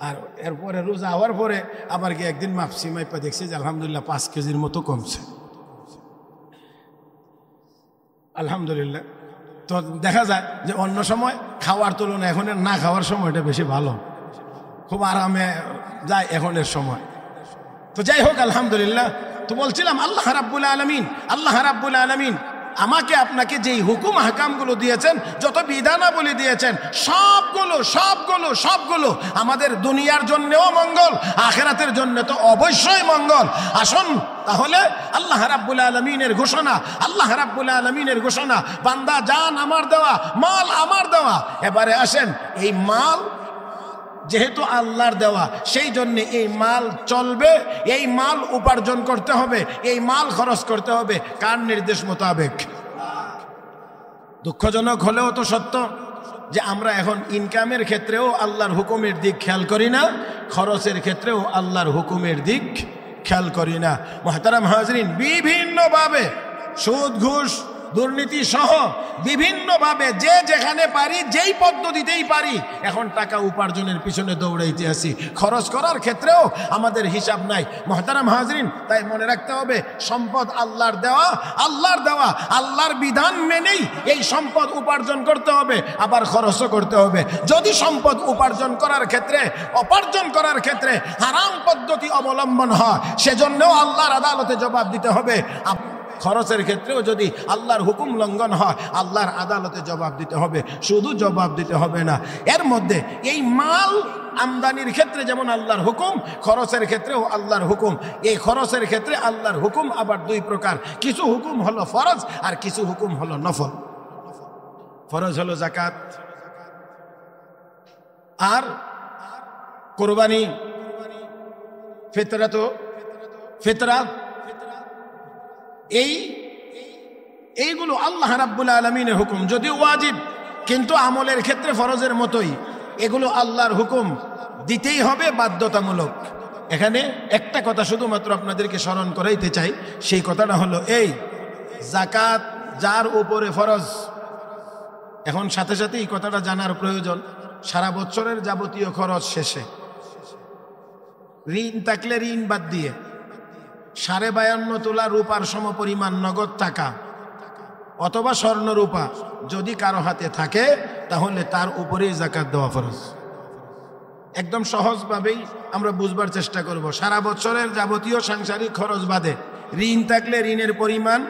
আর এরপরে রোজা হওয়ার পরে আবার গিয়ে একদিন মাপসি মাইপা দেখছি যে আলহামদুলিল্লাহ 5 কেজির মতো কমছে, আলহামদুলিল্লাহ। তো দেখা যায় যে অন্য সময় খাওয়ার তুলনায় এখন না খাওয়ার সময়টা বেশি ভালো, খুব আরামে যায় এখনের সময়। তো যাই হোক আলহামদুলিল্লাহ। তো বলছিলাম আল্লাহ রাব্বুল আলামিন আমাকে আপনাকে যেই হুকুম হাকামগুলো দিয়েছেন, যত বিধানাবলী দিয়েছেন, সবগুলো আমাদের দুনিয়ার জন্যও মঙ্গল, আখিরাতের জন্য তো অবশ্যই মঙ্গল। আসুন তাহলে আল্লাহ রাব্বুল আলামিনের ঘোষণা, বান্দা জান আমার দেওয়া, মাল আমার দেওয়া। এবারে আসেন, এই মাল যেহেতু আল্লাহর দেওয়া, সেই জন্য এই মাল চলবে, এই মাল উপার্জন করতে হবে, এই মাল খরচ করতে হবে কার নির্দেশ মোতাবেক। দুঃখজনক হলেও তো সত্য যে আমরা এখন ইনকামের ক্ষেত্রেও আল্লাহর হুকুমের দিক খেয়াল করি না, খরচের ক্ষেত্রেও আল্লাহর হুকুমের দিক খেয়াল করি না। মুহতারাম হাজরিন, বিভিন্নভাবে সুদ ঘুষ দুর্নীতি সহ বিভিন্নভাবে যে যেখানে পারি, যেই পদ্ধতিতেই পারি, এখন টাকা উপার্জনের পিছনে দৌড়াইতে আসি। খরচ করার ক্ষেত্রেও আমাদের হিসাব নাই। মুহতারাম হাজরিন, তাই মনে রাখতে হবে সম্পদ আল্লাহর দেওয়া, আল্লাহর বিধান মেনেই এই সম্পদ উপার্জন করতে হবে, আবার খরচও করতে হবে। যদি সম্পদ উপার্জন করার ক্ষেত্রে হারাম পদ্ধতি অবলম্বন হয়, সেজন্যও আল্লাহর আদালতে জবাব দিতে হবে। খরচের ক্ষেত্রেও যদি আল্লাহর হুকুম লঙ্ঘন হয়, আল্লাহর আদালতে জবাব দিতে হবে। শুধু জবাব দিতে হবে না, এর মধ্যে এই মাল আমদানির ক্ষেত্রে যেমন আল্লাহর হুকুম, খরচের ক্ষেত্রেও আল্লাহর হুকুম। এই খরচের ক্ষেত্রে আল্লাহর হুকুম আবার দুই প্রকার, কিছু হুকুম হলো ফরজ আর কিছু হুকুম হলো নফল। ফরজ হলো যাকাত আর কোরবানি, ফিতরা। এইগুলো আল্লাহ রাব্বুল আলামিনের হুকুম, যদিও ওয়াজিব, কিন্তু আমলের ক্ষেত্রে ফরজের মতোই। এগুলো আল্লাহর হুকুম, দিতেই হবে, বাধ্যতামূলক। এখানে একটা কথা শুধুমাত্র আপনাদেরকে স্মরণ করাইতে চাই, সেই কথাটা হলো এই, যাকাত যার উপরে ফরজ। এখন সাথে সাথে এই কথাটা জানার প্রয়োজন, সারা বছরের যাবতীয় খরচ শেষে ঋণ থাকলে ঋণ বাদ দিয়ে 52.5 তোলা রূপার সমপরিমাণ নগদ টাকা অথবা স্বর্ণ রূপা যদি কারো হাতে থাকে, তাহলে তার উপরেই যাকাত দেওয়া ফরজ। একদম সহজভাবেই আমরা বুঝবার চেষ্টা করব। সারা বছরের যাবতীয় সাংসারিক খরচ বাদে ঋণ থাকলে ঋণের পরিমাণ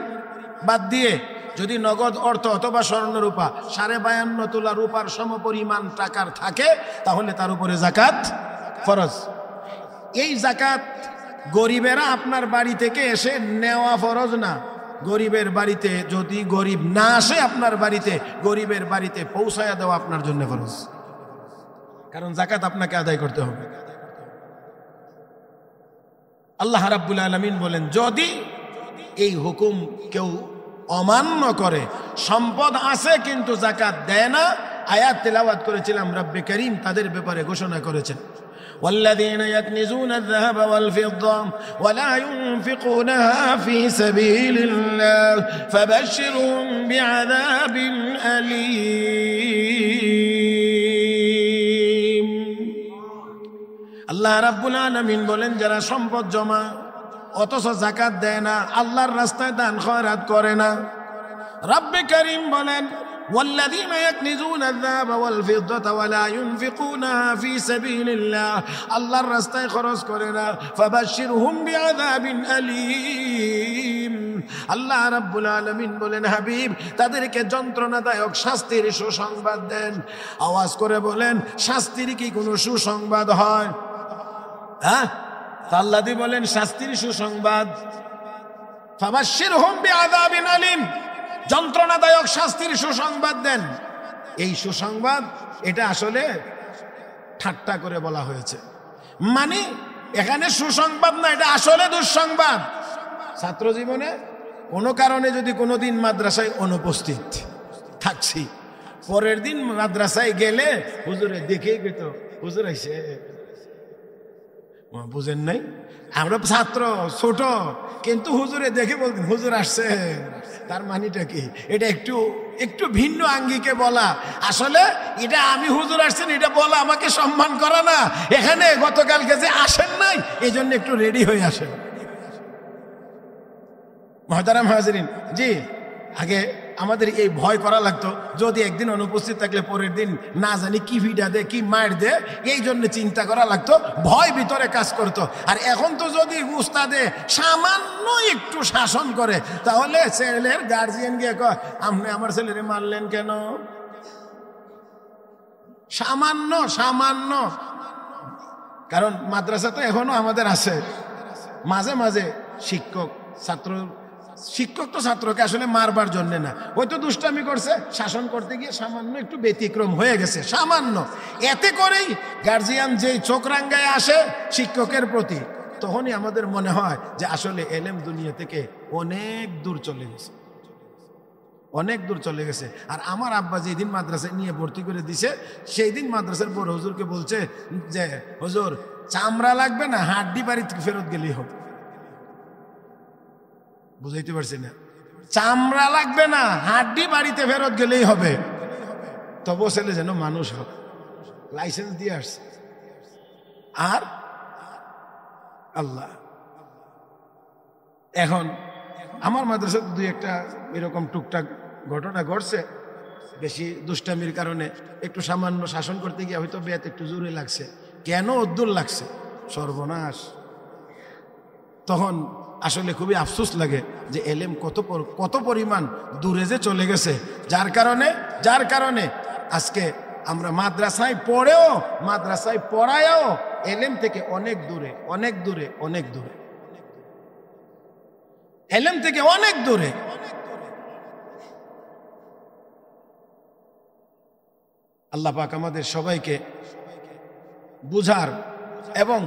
বাদ দিয়ে যদি নগদ অর্থ অথবা স্বর্ণ রূপা 52.5 তোলা রূপার সমপরিমাণ টাকার থাকে, তাহলে তার উপরে যাকাত ফরজ। এই যাকাত গরিবেরা আপনার বাড়ি থেকে এসে নেওয়া ফরজ না। গরিবের বাড়িতে যদি গরিব না আসে আপনার বাড়িতে, গরিবের বাড়িতে পৌঁছায়া দেওয়া আপনার জন্য ফরজ, কারণ যাকাত আপনাকে আদায় করতে হবে। আল্লাহ রাব্বুল আলামিন বলেন, যদি এই হুকুম কেউ অমান্য করে, সম্পদ আছে কিন্তু যাকাত দেয় না, আয়াত তেলাওয়াত করেছিলাম, রব্বে করিম তাদের ব্যাপারে ঘোষণা করেছেন, والذين يكنزون الذهب والفضة ولا ينفقونها في سبيل الله فبشرهم بعذاب أليم। আল্লাহ রাব্বুল আলামিন বলেন, যারা সম্পদ জমা অথচ যাকাত দেয় না, আল্লাহর রাস্তায় দান খয়রাত করে না, রব্বে করিম বলেন, والذين يكنزون الذهب والفضة ولا ينفقونها في سبيل الله, আল্লাহর রাস্তায় খরচ করে না, فبشرهم بعذاب أليم। আল্লাহ রাব্বুল আলামিন বলেন, হাবিব তাদেরকে যন্ত্রণাদায়ক শাস্তির সুসংবাদ দেন। আওয়াজ করে বলেন, শাস্তির কি কোনো সুসংবাদ হয়? হ্যাঁ, আল্লাহ বলেন শাস্তির সুসংবাদ, فبشرهم بعذاب أليم, যন্ত্রণাদায়ক শাস্তির সুসংবাদ দেন। এই সুসংবাদ এটা আসলে ঠাট্টা করে বলা হয়েছে, মানে এখানে সুসংবাদ না, এটা আসলে দুঃসংবাদ। ছাত্র জীবনে কোনো কারণে যদি কোনোদিন মাদ্রাসায় অনুপস্থিত থাকছি, পরের দিন মাদ্রাসায় গেলে হুজুরে দেখেই গেত, হুজুর আইছে, বুঝেন নাই? আমরা ছাত্র, ছোট, কিন্তু হুজুরে দেখে বলতেন হুজুর আসছে, তার মানিটা কি? এটা একটু একটু ভিন্ন আঙ্গিকে বলা। আসলে এটা আমি হুজুর আসছেন এটা বলা আমাকে সম্মান করা না। এখানে গতকালকে যে আসেন নাই এই জন্য একটু রেডি হয়ে আসেন। মহতারাম হাজিরিন, জি, আগে আমাদের এই ভয় করা লাগতো, যদি একদিন অনুপস্থিত থাকলে পরের দিন না জানি কি ভিডা দে, কি মার দে, এই জন্য চিন্তা করা লাগতো, ভয় ভিতরে কাজ করতো। আর এখন তো যদি উস্তাদে সামান্য একটু শাসন করে, তাহলে ছেলের গার্জিয়ান গিয়ে কয় আপনি আমার ছেলেরে মারলেন কেন? সামান্য সামান্য। কারণ মাদ্রাসা তো এখনো আমাদের আছে, মাঝে মাঝে শিক্ষক তো ছাত্রকে আসলে মারবার জন্য না, ওই তো দুষ্টামি করছে, শাসন করতে গিয়ে সামান্য একটু ব্যতিক্রম হয়ে গেছে, সামান্য। এতে করেই গার্জিয়ান যেই চোখ রাঙ্গায় আসে শিক্ষকের প্রতি, তখনই আমাদের মনে হয় যে আসলে এলেম দুনিয়া থেকে অনেক দূর চলে গেছে, অনেক দূর চলে গেছে। আর আমার আব্বা যেদিন মাদ্রাসায় নিয়ে ভর্তি করে দিছে, সেই দিন মাদ্রাসার বড় হুজুরকে বলছে যে হুজুর চামড়া লাগবে না, হাড্ডি বাড়ি থেকে ফেরত গেলেই হবে। বুঝাইতে পারছি না? চামড়া লাগবে না, হাড্ডি বাড়িতে ফেরত গেলেই হবে। তবু ছেলে যেন মানুষ হবে, লাইসেন্স দিয়ে আসছে। আর আল্লাহ, এখন আমার মাদ্রাসায় দুই একটা এরকম টুকটাক ঘটনা ঘটছে, বেশি দুষ্টামির কারণে একটু সামান্য শাসন করতে গিয়ে হয়তো বেয়াত একটু জোরে লাগছে। কেন উদ্দুল লাগছে? সর্বনাশ। তখন আসলে খুবই আফসোস লাগে যে এলেম কত পরিমাণ দূরে যে চলে গেছে, যার কারণে আজকে আমরা মাদ্রাসায় পড়েও, মাদ্রাসায় পড়ায়ও এলেম থেকে অনেক দূরে, অনেক দূরে, অনেক দূরে, এলেম থেকে অনেক দূরে। আল্লাহ পাক আমাদের সবাইকে বুঝার এবং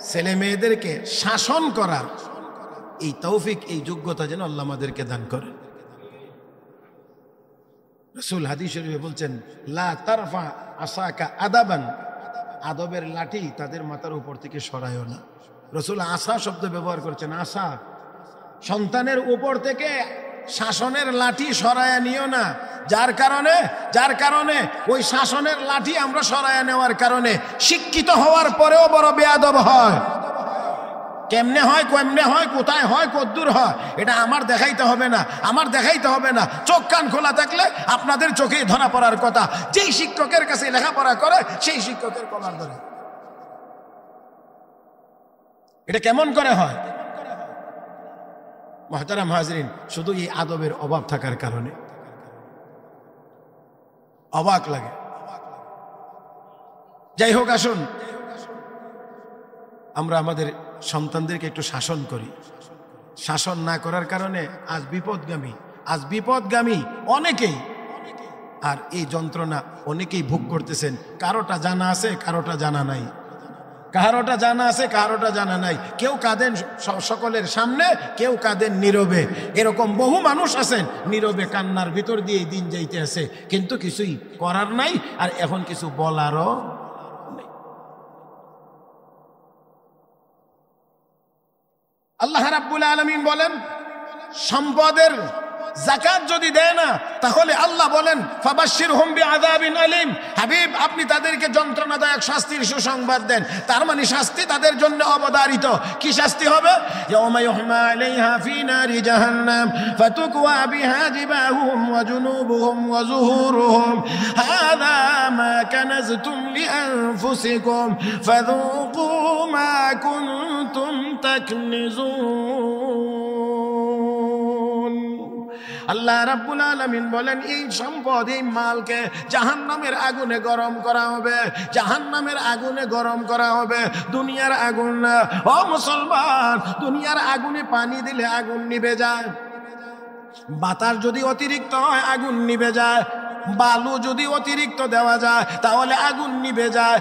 ছেলে মেয়েদেরকে শাসন করার এই তৌফিক, এই যোগ্যতা যেন আল্লাহ আমাদেরকে দান করে। রাসূল হাদিস শরীফে বলছেন, লা তারফা আসাকা আদাবান, আদবের লাঠি তাদের মাথার উপর থেকে সরায়ও না। রাসূল আসা শব্দ ব্যবহার করছেন, আসা। সন্তানের উপর থেকে শাসনের লাঠি সরায়া নিও না, যার কারণে ওই শাসনের লাঠি আমরা সরায়া নেওয়ার কারণে শিক্ষিত হওয়ার পরেও বড় বেয়াদব হয়। কেমনে হয়, কোথায় হয়, কদ্দূর হয়, এটা আমার দেখাইতে হবে না। চোখ কান খোলা থাকলে আপনাদের চোখেই ধরা পড়ার কথা। যেই শিক্ষকের কাছে লেখাপড়া করে সেই শিক্ষকের কলার ধরে। এটা কেমন করে হয়? মুহতারাম হাজরিন, শুধু এই আদবের অভাব থাকার কারণে অবাক লাগে। যাই হোক, আসুন আমরা আমাদের সন্তানদেরকে একটু শাসন করি। শাসন না করার কারণে আজ বিপদগামী অনেকেই, আর এই যন্ত্রণা অনেকেই ভোগ করতেছেন। কারোটা জানা আছে, কারোটা জানা নাই। কেউ কাঁদেন সকলের সামনে, কেউ কাঁদেন নীরবে। এরকম বহু মানুষ আছেন নীরবে কান্নার ভিতর দিয়ে দিন যাইতে আছে, কিন্তু কিছুই করার নাই, আর এখন কিছু বলারও নেই। আল্লাহ রাব্বুল আলামিন বলেন, সম্পদের যাকাত যদি দেয় না, তাহলে আল্লাহ বলেন ফাবাশশিরহুম বিআযাবিন আলীম, হাবিব আপনি তাদেরকে যন্ত্রণাদায়ক শাস্তির সুসংবাদ দেন। তার মানে শাস্তি তাদের জন্য অবধারিত। কি শাস্তি হবে? ইয়াওমা ইউহমা আলাইহা ফি নারি জাহান্নাম ফাতুকওয়া বিহা জিবাহুম ওয়া জুনুবুহুম ওয়া যুহুরুহুম হাযা মা কানাজতুম লিআনফুসিকুম ফাযুকু মা কুনতুম তাকনিজুন। আল্লাহ রাব্বুল আলামিন বলেন, এই সম্পদ, এই মালকে জাহান্নামের আগুনে গরম করা হবে, দুনিয়ার আগুন না। ও মুসলমান, দুনিয়ার আগুনে পানি দিলে আগুন নিভে যায়, বাতাস যদি অতিরিক্ত হয় আগুন নিভে যায়, বালু যদি অতিরিক্ত দেওয়া যায় তাহলে আগুন নিভে যায়।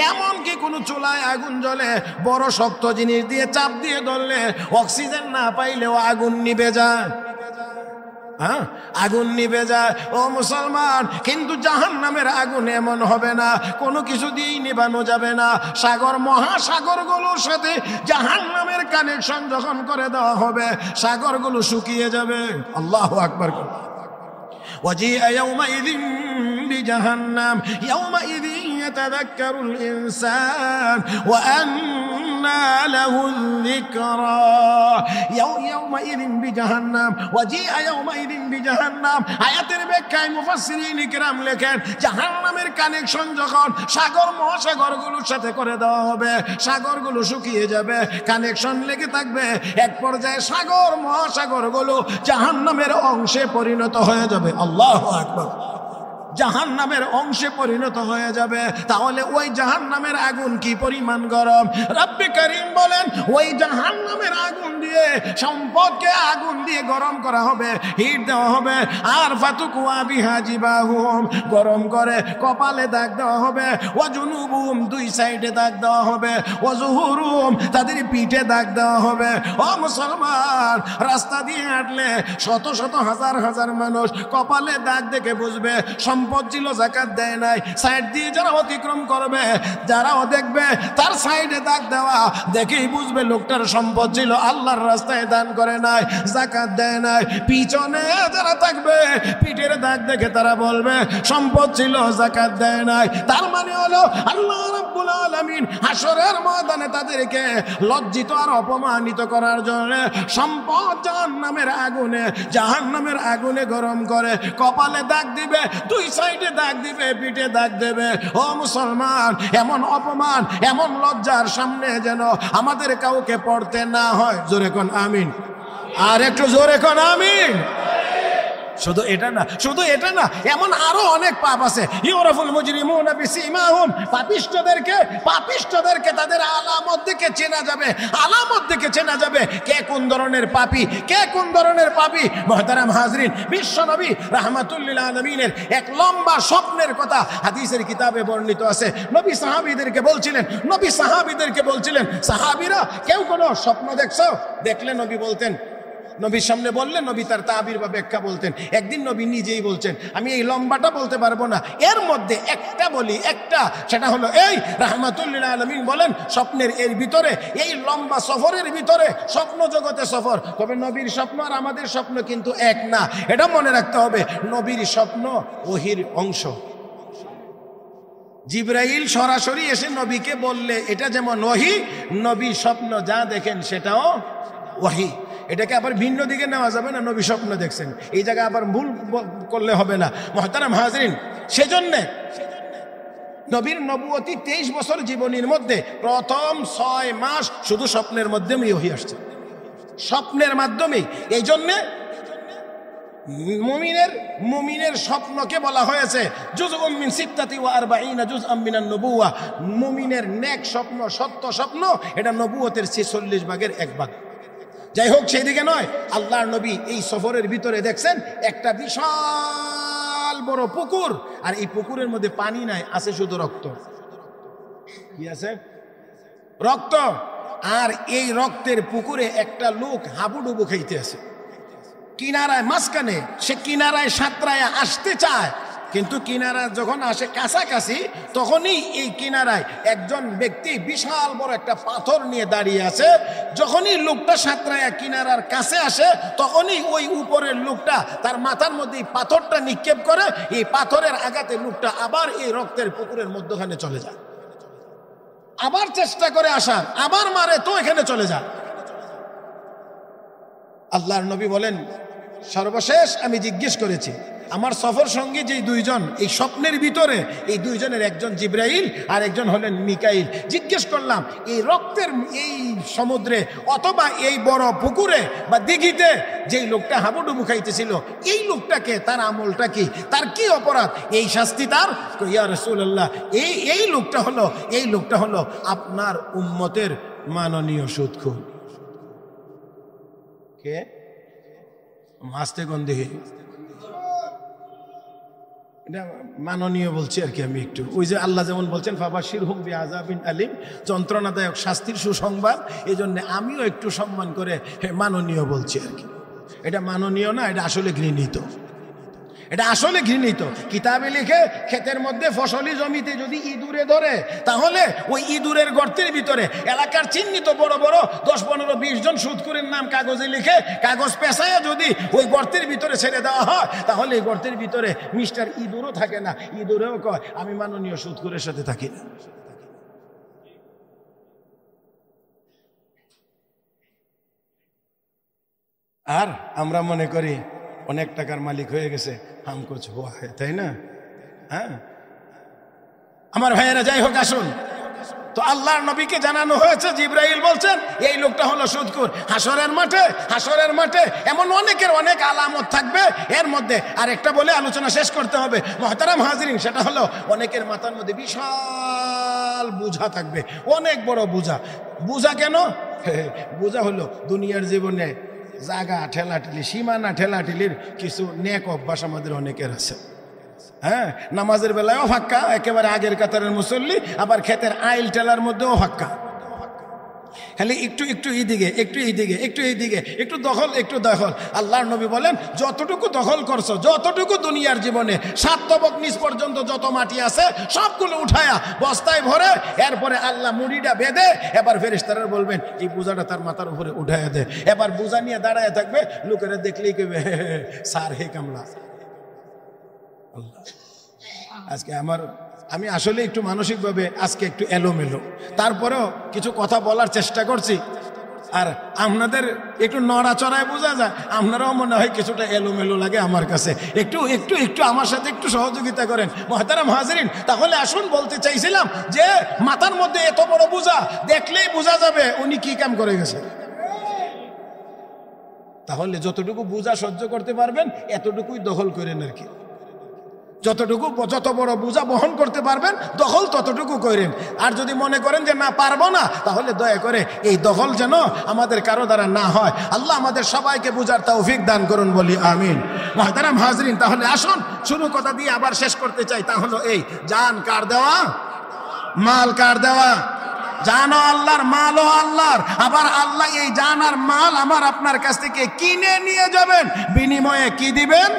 এমনকি কোনো চুলায় আগুন জ্বলে, বড় শক্ত জিনিস দিয়ে চাপ দিয়ে ধরলে অক্সিজেন না পাইলেও আগুন নিভে যায়। হ্যাঁ, আগুন নিভে যায় ও মুসলমান। কিন্তু জাহান্নামের আগুন এমন হবে না, কোনো কিছু দিয়েই নিভানো যাবে না। সাগর মহাসাগরগুলোর সাথে জাহান্নামের কানেকশন যখন করে দেওয়া হবে, সাগরগুলো শুকিয়ে যাবে। আল্লাহু আকবার। وجيء يومئذ بجهنم يومئذ يتذكر الإنسان وأنى له الذكرى يومئذ بجهنم وجيء يومئذ بجهنم আয়াতের ব্যাখ্যায় মুফাসসিরিন কিরাম লেখেন, জাহান্নামের কানেকশন যখন সাগর মহাসাগরগুলোর সাথে করে দেওয়া হবে, সাগরগুলো শুকিয়ে যাবে, কানেকশন লেগে থাকবে। এক পর্যায়ে সাগর মহাসাগরগুলো জাহান্নামের অংশে পরিণত হয়ে যাবে। আল্লাহু আকবার। জাহান্নামের অংশে পরিণত হয়ে যাবে। তাহলে ওই জাহান্নামের আগুন কি পরিমাণ গরম! রব্বে করিম বলেন, ওই জাহান্নামের আগুন দিয়ে সম্পদকে আগুন দিয়ে গরম করা হবে, হিট দেওয়া হবে। আর ফাতুকুয়া বিহা জিবাহুম, গরম করে কপালে দাগ দেওয়া হবে। ওয়া জুনুবুহুম, দুই সাইডে দাগ দেওয়া হবে। ওয়া জুহুরুহুম, তাদের পিঠে দাগ দেওয়া হবে। ও মুসলমান, রাস্তা দিয়ে হাঁটলে শত শত হাজার হাজার মানুষ কপালে দাগ দেখে বুঝবে সম্পদ ছিল, যাকাত দেয় নাই। সাইড দিয়ে যারা অতিক্রম করবে, যারাও দেখবে তার সাইডে দাগ দেওয়া, দেখেই বুঝবে লোকটার সম্পদ ছিল, আল্লাহর রাস্তায় দান করে নাই, যাকাত দেয় নাই। পিছনে যারা থাকবে, পিঠের দাগ দেখে তারা বলবে সম্পদ ছিল, যাকাত দেয় নাই। তার মানে হলো আল্লাহ রাব্বুল আলামিন হাসরের ময়দানে তাদেরকে লজ্জিত আর অপমানিত করার জন্য সম্পদ জাহান্নামের আগুনে গরম করে কপালে দাগ দিবে, দুই সাইডে দাগ দিবে, পিঠে দাগ দেবে। ও মুসলমান, এমন অপমান, এমন লজ্জার সামনে যেন আমাদের কাউকে পড়তে না হয়। জোরে কোন আমিন। আর একটু জোরে কোন আমিন। শুধু এটা না, এমন আরো অনেক পাপ আছে। ইউরাফুল মুজরিমুনা বিসিমাহুম, পাপিষ্ঠদেরকে তাদের আলামত দেখে চেনা যাবে কে কোন ধরনের পাপী। মুহতারাম হাজরিন, বিশ্বনবী রাহমাতুল লিল আলামিনের এক লম্বা স্বপ্নের কথা হাদিসের কিতাবে বর্ণিত আছে। নবী সাহাবীদেরকে বলছিলেন, সাহাবীরা কেউ কোনো স্বপ্ন দেখছো? দেখলে নবী বলতেন, নবীর সামনে বললে নবী তার তাবির বা ব্যাখ্যা বলতেন। একদিন নবী নিজেই বলছেন, আমি এই লম্বাটা বলতে পারবো না, এর মধ্যে একটা বলি, সেটা হলো এই রাহমাতুল লিল আলামিন বলেন, স্বপ্নের এর ভিতরে, এই লম্বা সফরের ভিতরে, স্বপ্ন জগতে সফর। তবে নবীর স্বপ্ন আর আমাদের স্বপ্ন কিন্তু এক না, এটা মনে রাখতে হবে। নবীর স্বপ্ন ওহীর অংশ। জিবরাইল সরাসরি এসে নবীকে বললে এটা যেমন ওহী, নবী স্বপ্ন যা দেখেন সেটাও ওহী। এটাকে আবার ভিন্ন দিকে নেওয়া যাবে না, নবী স্বপ্ন দেখছেন, এই জায়গায় আবার ভুল করলে হবে না। মুহতারাম হাজরিন, সেজন্য নবীর নবুয়তি 23 বছর জীবনীর মধ্যে প্রথম 6 মাস শুধু স্বপ্নের মাধ্যমেই ওহী আসছে, স্বপ্নের মাধ্যমেই। এই জন্যে মুমিনের স্বপ্নকে বলা হয়েছে জুজউম মিন 46 জুজআম মিনান নবুওয়া। মুমিনের নেক স্বপ্ন, সত্য স্বপ্ন, এটা নবুয়তের 46 ভাগের 1 ভাগ। যাই হোক, সেদিকে নয়, আল্লাহর নবী এই সফরের ভিতরে দেখছেন একটা বিশাল বড় পুকুর, আর এই পুকুরের মধ্যে পানি নাই, আছে শুধু রক্ত। কি আছে? রক্ত। আর এই রক্তের পুকুরে একটা লোক হাবুডুবু খাইতে আছে কিনারায়, মাঝখানে। সে কিনারায় সাঁতরায় আসতে চায়, কিন্তু কিনারা যখন আসে কাছাকাছি, তখনই এই কিনারায় একজন ব্যক্তি বিশাল বড় একটা পাথর নিয়ে দাঁড়িয়ে আছে। যখনই লোকটা সাঁতরায়া কিনারার কাছে আসে, তখনই ওই উপরের লোকটা তার মাথার মধ্যে এই পাথরটা নিক্ষেপ করে। এই পাথরের আঘাতে লোকটা আবার এই রক্তের পুকুরের মধ্যখানে চলে যায়। আবার চেষ্টা করে আসার, আবার মারে, তো এখানে চলে যায়। আল্লাহর নবী বলেন, সর্বশেষ আমি জিজ্ঞেস করেছি, আমার সফর সঙ্গী যে 2 জন, এই স্বপ্নের ভিতরে এই 2 জনের একজন জিবরাইল আর একজন হলেন মিকাইল। জিজ্ঞেস করলাম, এই রক্তের এই সমুদ্রে অথবা এই বড় পুকুরে বা দিঘিতে যেই লোকটা হাবুডুবু খাইতেছিল, এই লোকটাকে, তার আমলটা কি, তার কি অপরাধ, এই শাস্তি তার? ইয়া রাসূলুল্লাহ, এই লোকটা হলো আপনার উম্মতের মাননীয় সুদখোর। কে? মাস্তে গন্ধে এটা মাননীয় বলছি আর কি আমি একটু। ওই যে আল্লাহ যেমন বলছেন ফাবাশিরহুম বিআযাবিন আলিম, যন্ত্রণাদায়ক শাস্তির সুসংবাদ, এই জন্য আমিও একটু সম্মান করে মাননীয় বলছি আর কি। এটা মাননীয় না, এটা আসলে ঘৃণিত। এটা আসলে ঘৃণিত। কিতাবে লিখে ক্ষেতের মধ্যে ফসলি জমিতে যদি ইঁদুরে ধরে, তাহলে ওই ইঁদুরের গর্তের ভিতরে এলাকার চিহ্নিত বড় বড় 10, 15, 20 জন সুদখোরের নাম কাগজে লিখে কাগজ পেঁচাইয়া যদি ওই গর্তের ভিতরে ছেড়ে দেওয়া হয়, তাহলে এই গর্তের ভিতরে মিস্টার ইঁদুরও থাকে না। ইঁদুরেও কয় আমি মাননীয় সুদখোরের সাথে থাকি না। আর আমরা মনে করি অনেক টাকার মালিক হয়ে গেছে, হাম কুছ হুয়া है, তাই না? হ্যাঁ আমার ভাইয়েরা, যাই হোক আসুন, তো আল্লাহর নবীকে জানানো হয়েছে, জিবরাইল বলছেন এই লোকটা হলো সুদখোর। হাসরের মাঠে এমন অনেকের অনেক আলামত থাকবে। এর মধ্যে আরেকটা বলে আলোচনা শেষ করতে হবে মুহতারাম হাজিরিন, সেটা হলো অনেকের মাথার মধ্যে বিশাল বোঝা থাকবে, অনেক বড় বোঝা। বোঝা কেন? বোঝা হলো দুনিয়ার জীবনে জাগা ঠেলাঠেলি, সীমানা ঠেলাঠেলির কিছু নেক অভ্যাস আমাদের অনেকের আছে। হ্যাঁ, নামাজের বেলায়ও ফাক্কা, একেবারে আগের কাতারের মুসল্লি, আবার ক্ষেতের আইল টেলার মধ্যেও ফাক্কা। খালি একটু এইদিকে, একটু দখল। আল্লাহর নবী বলেন যতটুকু দখল করছো, যতটুকু দুনিয়ার জীবনে 7 তবক নিচ পর্যন্ত যত মাটি আছে সবগুলো উঠায়া বস্তায় ভরে, এরপরে আল্লাহ মুড়িটা বেঁধে এবার ফেরেশতারা বলবেন এই বোঝাটা তার মাথার উপরে উঠাইয়া দে। এবার বোঝা নিয়ে দাঁড়ায় থাকবে, লোকেরা দেখলেই কইবে স্যার হে কামলা। আল্লাহ, আজকে আমি আসলে একটু মানসিকভাবে আজকে একটু এলোমেলো, তারপরেও কিছু কথা বলার চেষ্টা করছি। আর আপনাদের একটু নড়াচড়ায় বোঝা যায়, আপনারাও মনে হয় কিছুটা এলোমেলো লাগে আমার কাছে। একটু আমার সাথে একটু সহযোগিতা করেন মুহতারাম হাজিরিন। তাহলে আসুন, বলতে চাইছিলাম যে মাথার মধ্যে এত বড় বোঝা, দেখলেই বোঝা যাবে উনি কি কাম করে গেছে। তাহলে যতটুকু বোঝা সহ্য করতে পারবেন এতটুকুই দখল করেন আর কি। যত বড় বোঝা বহন করতে পারবেন দখল ততটুকু করেন। আর যদি মনে করেন যে না পারবো না, তাহলে দয়া করে এই দখল যেন আমাদের কারো দ্বারা না হয়। আল্লাহ আমাদের সবাইকে বুঝার তৌফিক দান করুন, বলি আমিন। মুহতারাম হাজরিন, তাহলে আসুন শুরু কথা দিয়ে আবার শেষ করতে চাই। তা হলো এই, জান কার দেওয়া, মাল কার দেওয়া? জানো আল্লাহর, মালও আল্লাহর। আবার আল্লাহ এই জান আর মাল আমার আপনার কাছ থেকে কিনে নিয়ে যাবেন, বিনিময়ে কি দিবেন?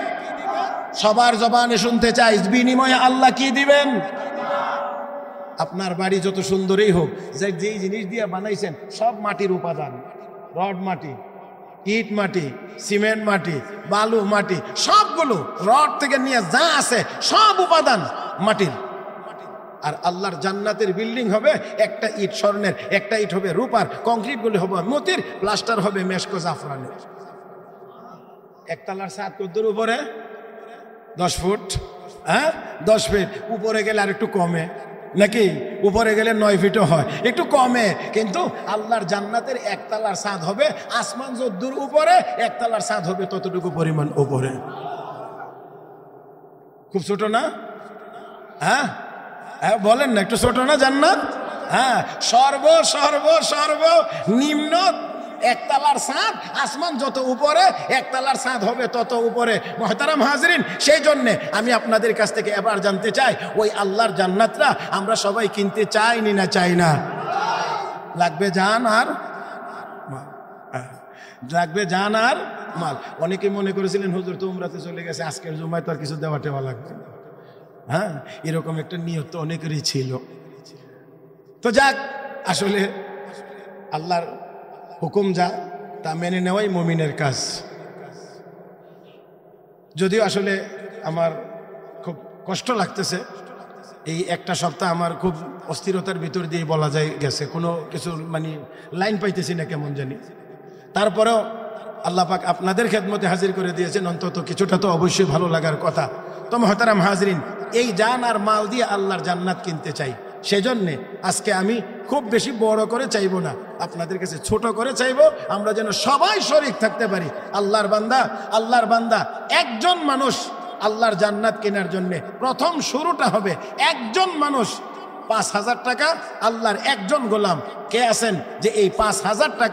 সবার জবানে শুনতে চাই, বিনিময়ে আল্লাহ কি দিবেন? আপনার বাড়ি যত সুন্দরই হোক, যেই জিনিস দিয়ে বানাইছেন সব মাটির উপাদান, রড মাটি, ইট মাটি, সিমেন্ট মাটি, বালু মাটি, সবগুলো রড থেকে নিয়ে যা আছে সব উপাদান মাটির। আর আল্লাহর জান্নাতের বিল্ডিং হবে একটা ইট স্বর্ণের, একটা ইট হবে রূপার, কংক্রিট গুলি হবে মতির, প্লাস্টার হবে মেশকো জাফরানের। একতলার ছাদ কদ্দুর উপরে? 10 ফুট। হ্যাঁ, 10 ফিট। উপরে গেলে আর একটু কমে নাকি? উপরে গেলে 9 ফিটও হয়, একটু কমে। কিন্তু আল্লাহর জান্নাতের একতলার ছাদ হবে আসমান যদ্দুর উপরে, একতলার ছাদ হবে ততটুকু পরিমাণ উপরে। খুব ছোট না? হ্যাঁ হ্যাঁ, বলেন না, একটু ছোট না জান্নাত? হ্যাঁ, নিম্ন একতলার ছাদ, আসমান যত উপরে একতলার ছাদ হবে তত উপরে। মুহতারাম হাজরিন, সেই জন্য আমি আপনাদের কাছ থেকে এবার জানতে চাই, ওই আল্লাহর জান্নাতটা আমরা সবাই কিনতে চাই না চাই না? লাগবে জান আর মাল। অনেকে মনে করেছিলেন হুজুর তো উমরাতে চলে গেছে, আজকের জুমায় তো আর কিছু দেওয়া টেওয়া লাগবে না। হ্যাঁ, এরকম একটা নিয়ত তো অনেকেরই ছিল। তো যাক, আসলে আল্লাহর হুকুম যা তা মেনে নেওয়াই মুমিনের কাজ। যদিও আসলে আমার খুব কষ্ট লাগতেছে, এই একটা সপ্তাহ আমার খুব অস্থিরতার ভিতর দিয়ে বলা যায় গেছে, কোনো কিছু মানে লাইন পাইতেছি না কেমন জানি। তারপরেও আল্লাহ পাক আপনাদের খেদমতে হাজির করে দিয়েছেন, অন্তত কিছুটা তো অবশ্যই ভালো লাগার কথা। তো মুহতারাম হাজরিন, এই জান আর মাল দিয়ে আল্লাহর জান্নাত কিনতে চাই। সেজন্যে আজকে আমি খুব বেশি বড় করে চাইবো না, আপনাদের কাছে ছোট করে চাইবো, আমরা যেন সবাই শরীক থাকতে পারি। আল্লাহর বান্দা একজন মানুষ আল্লাহর জান্নাত কেনার জন্যে প্রথম শুরুটা হবে একজন মানুষ 5,000 টাকা। আল্লাহর একজন গোলাম কে আছেন যে এই 5,000 টাকা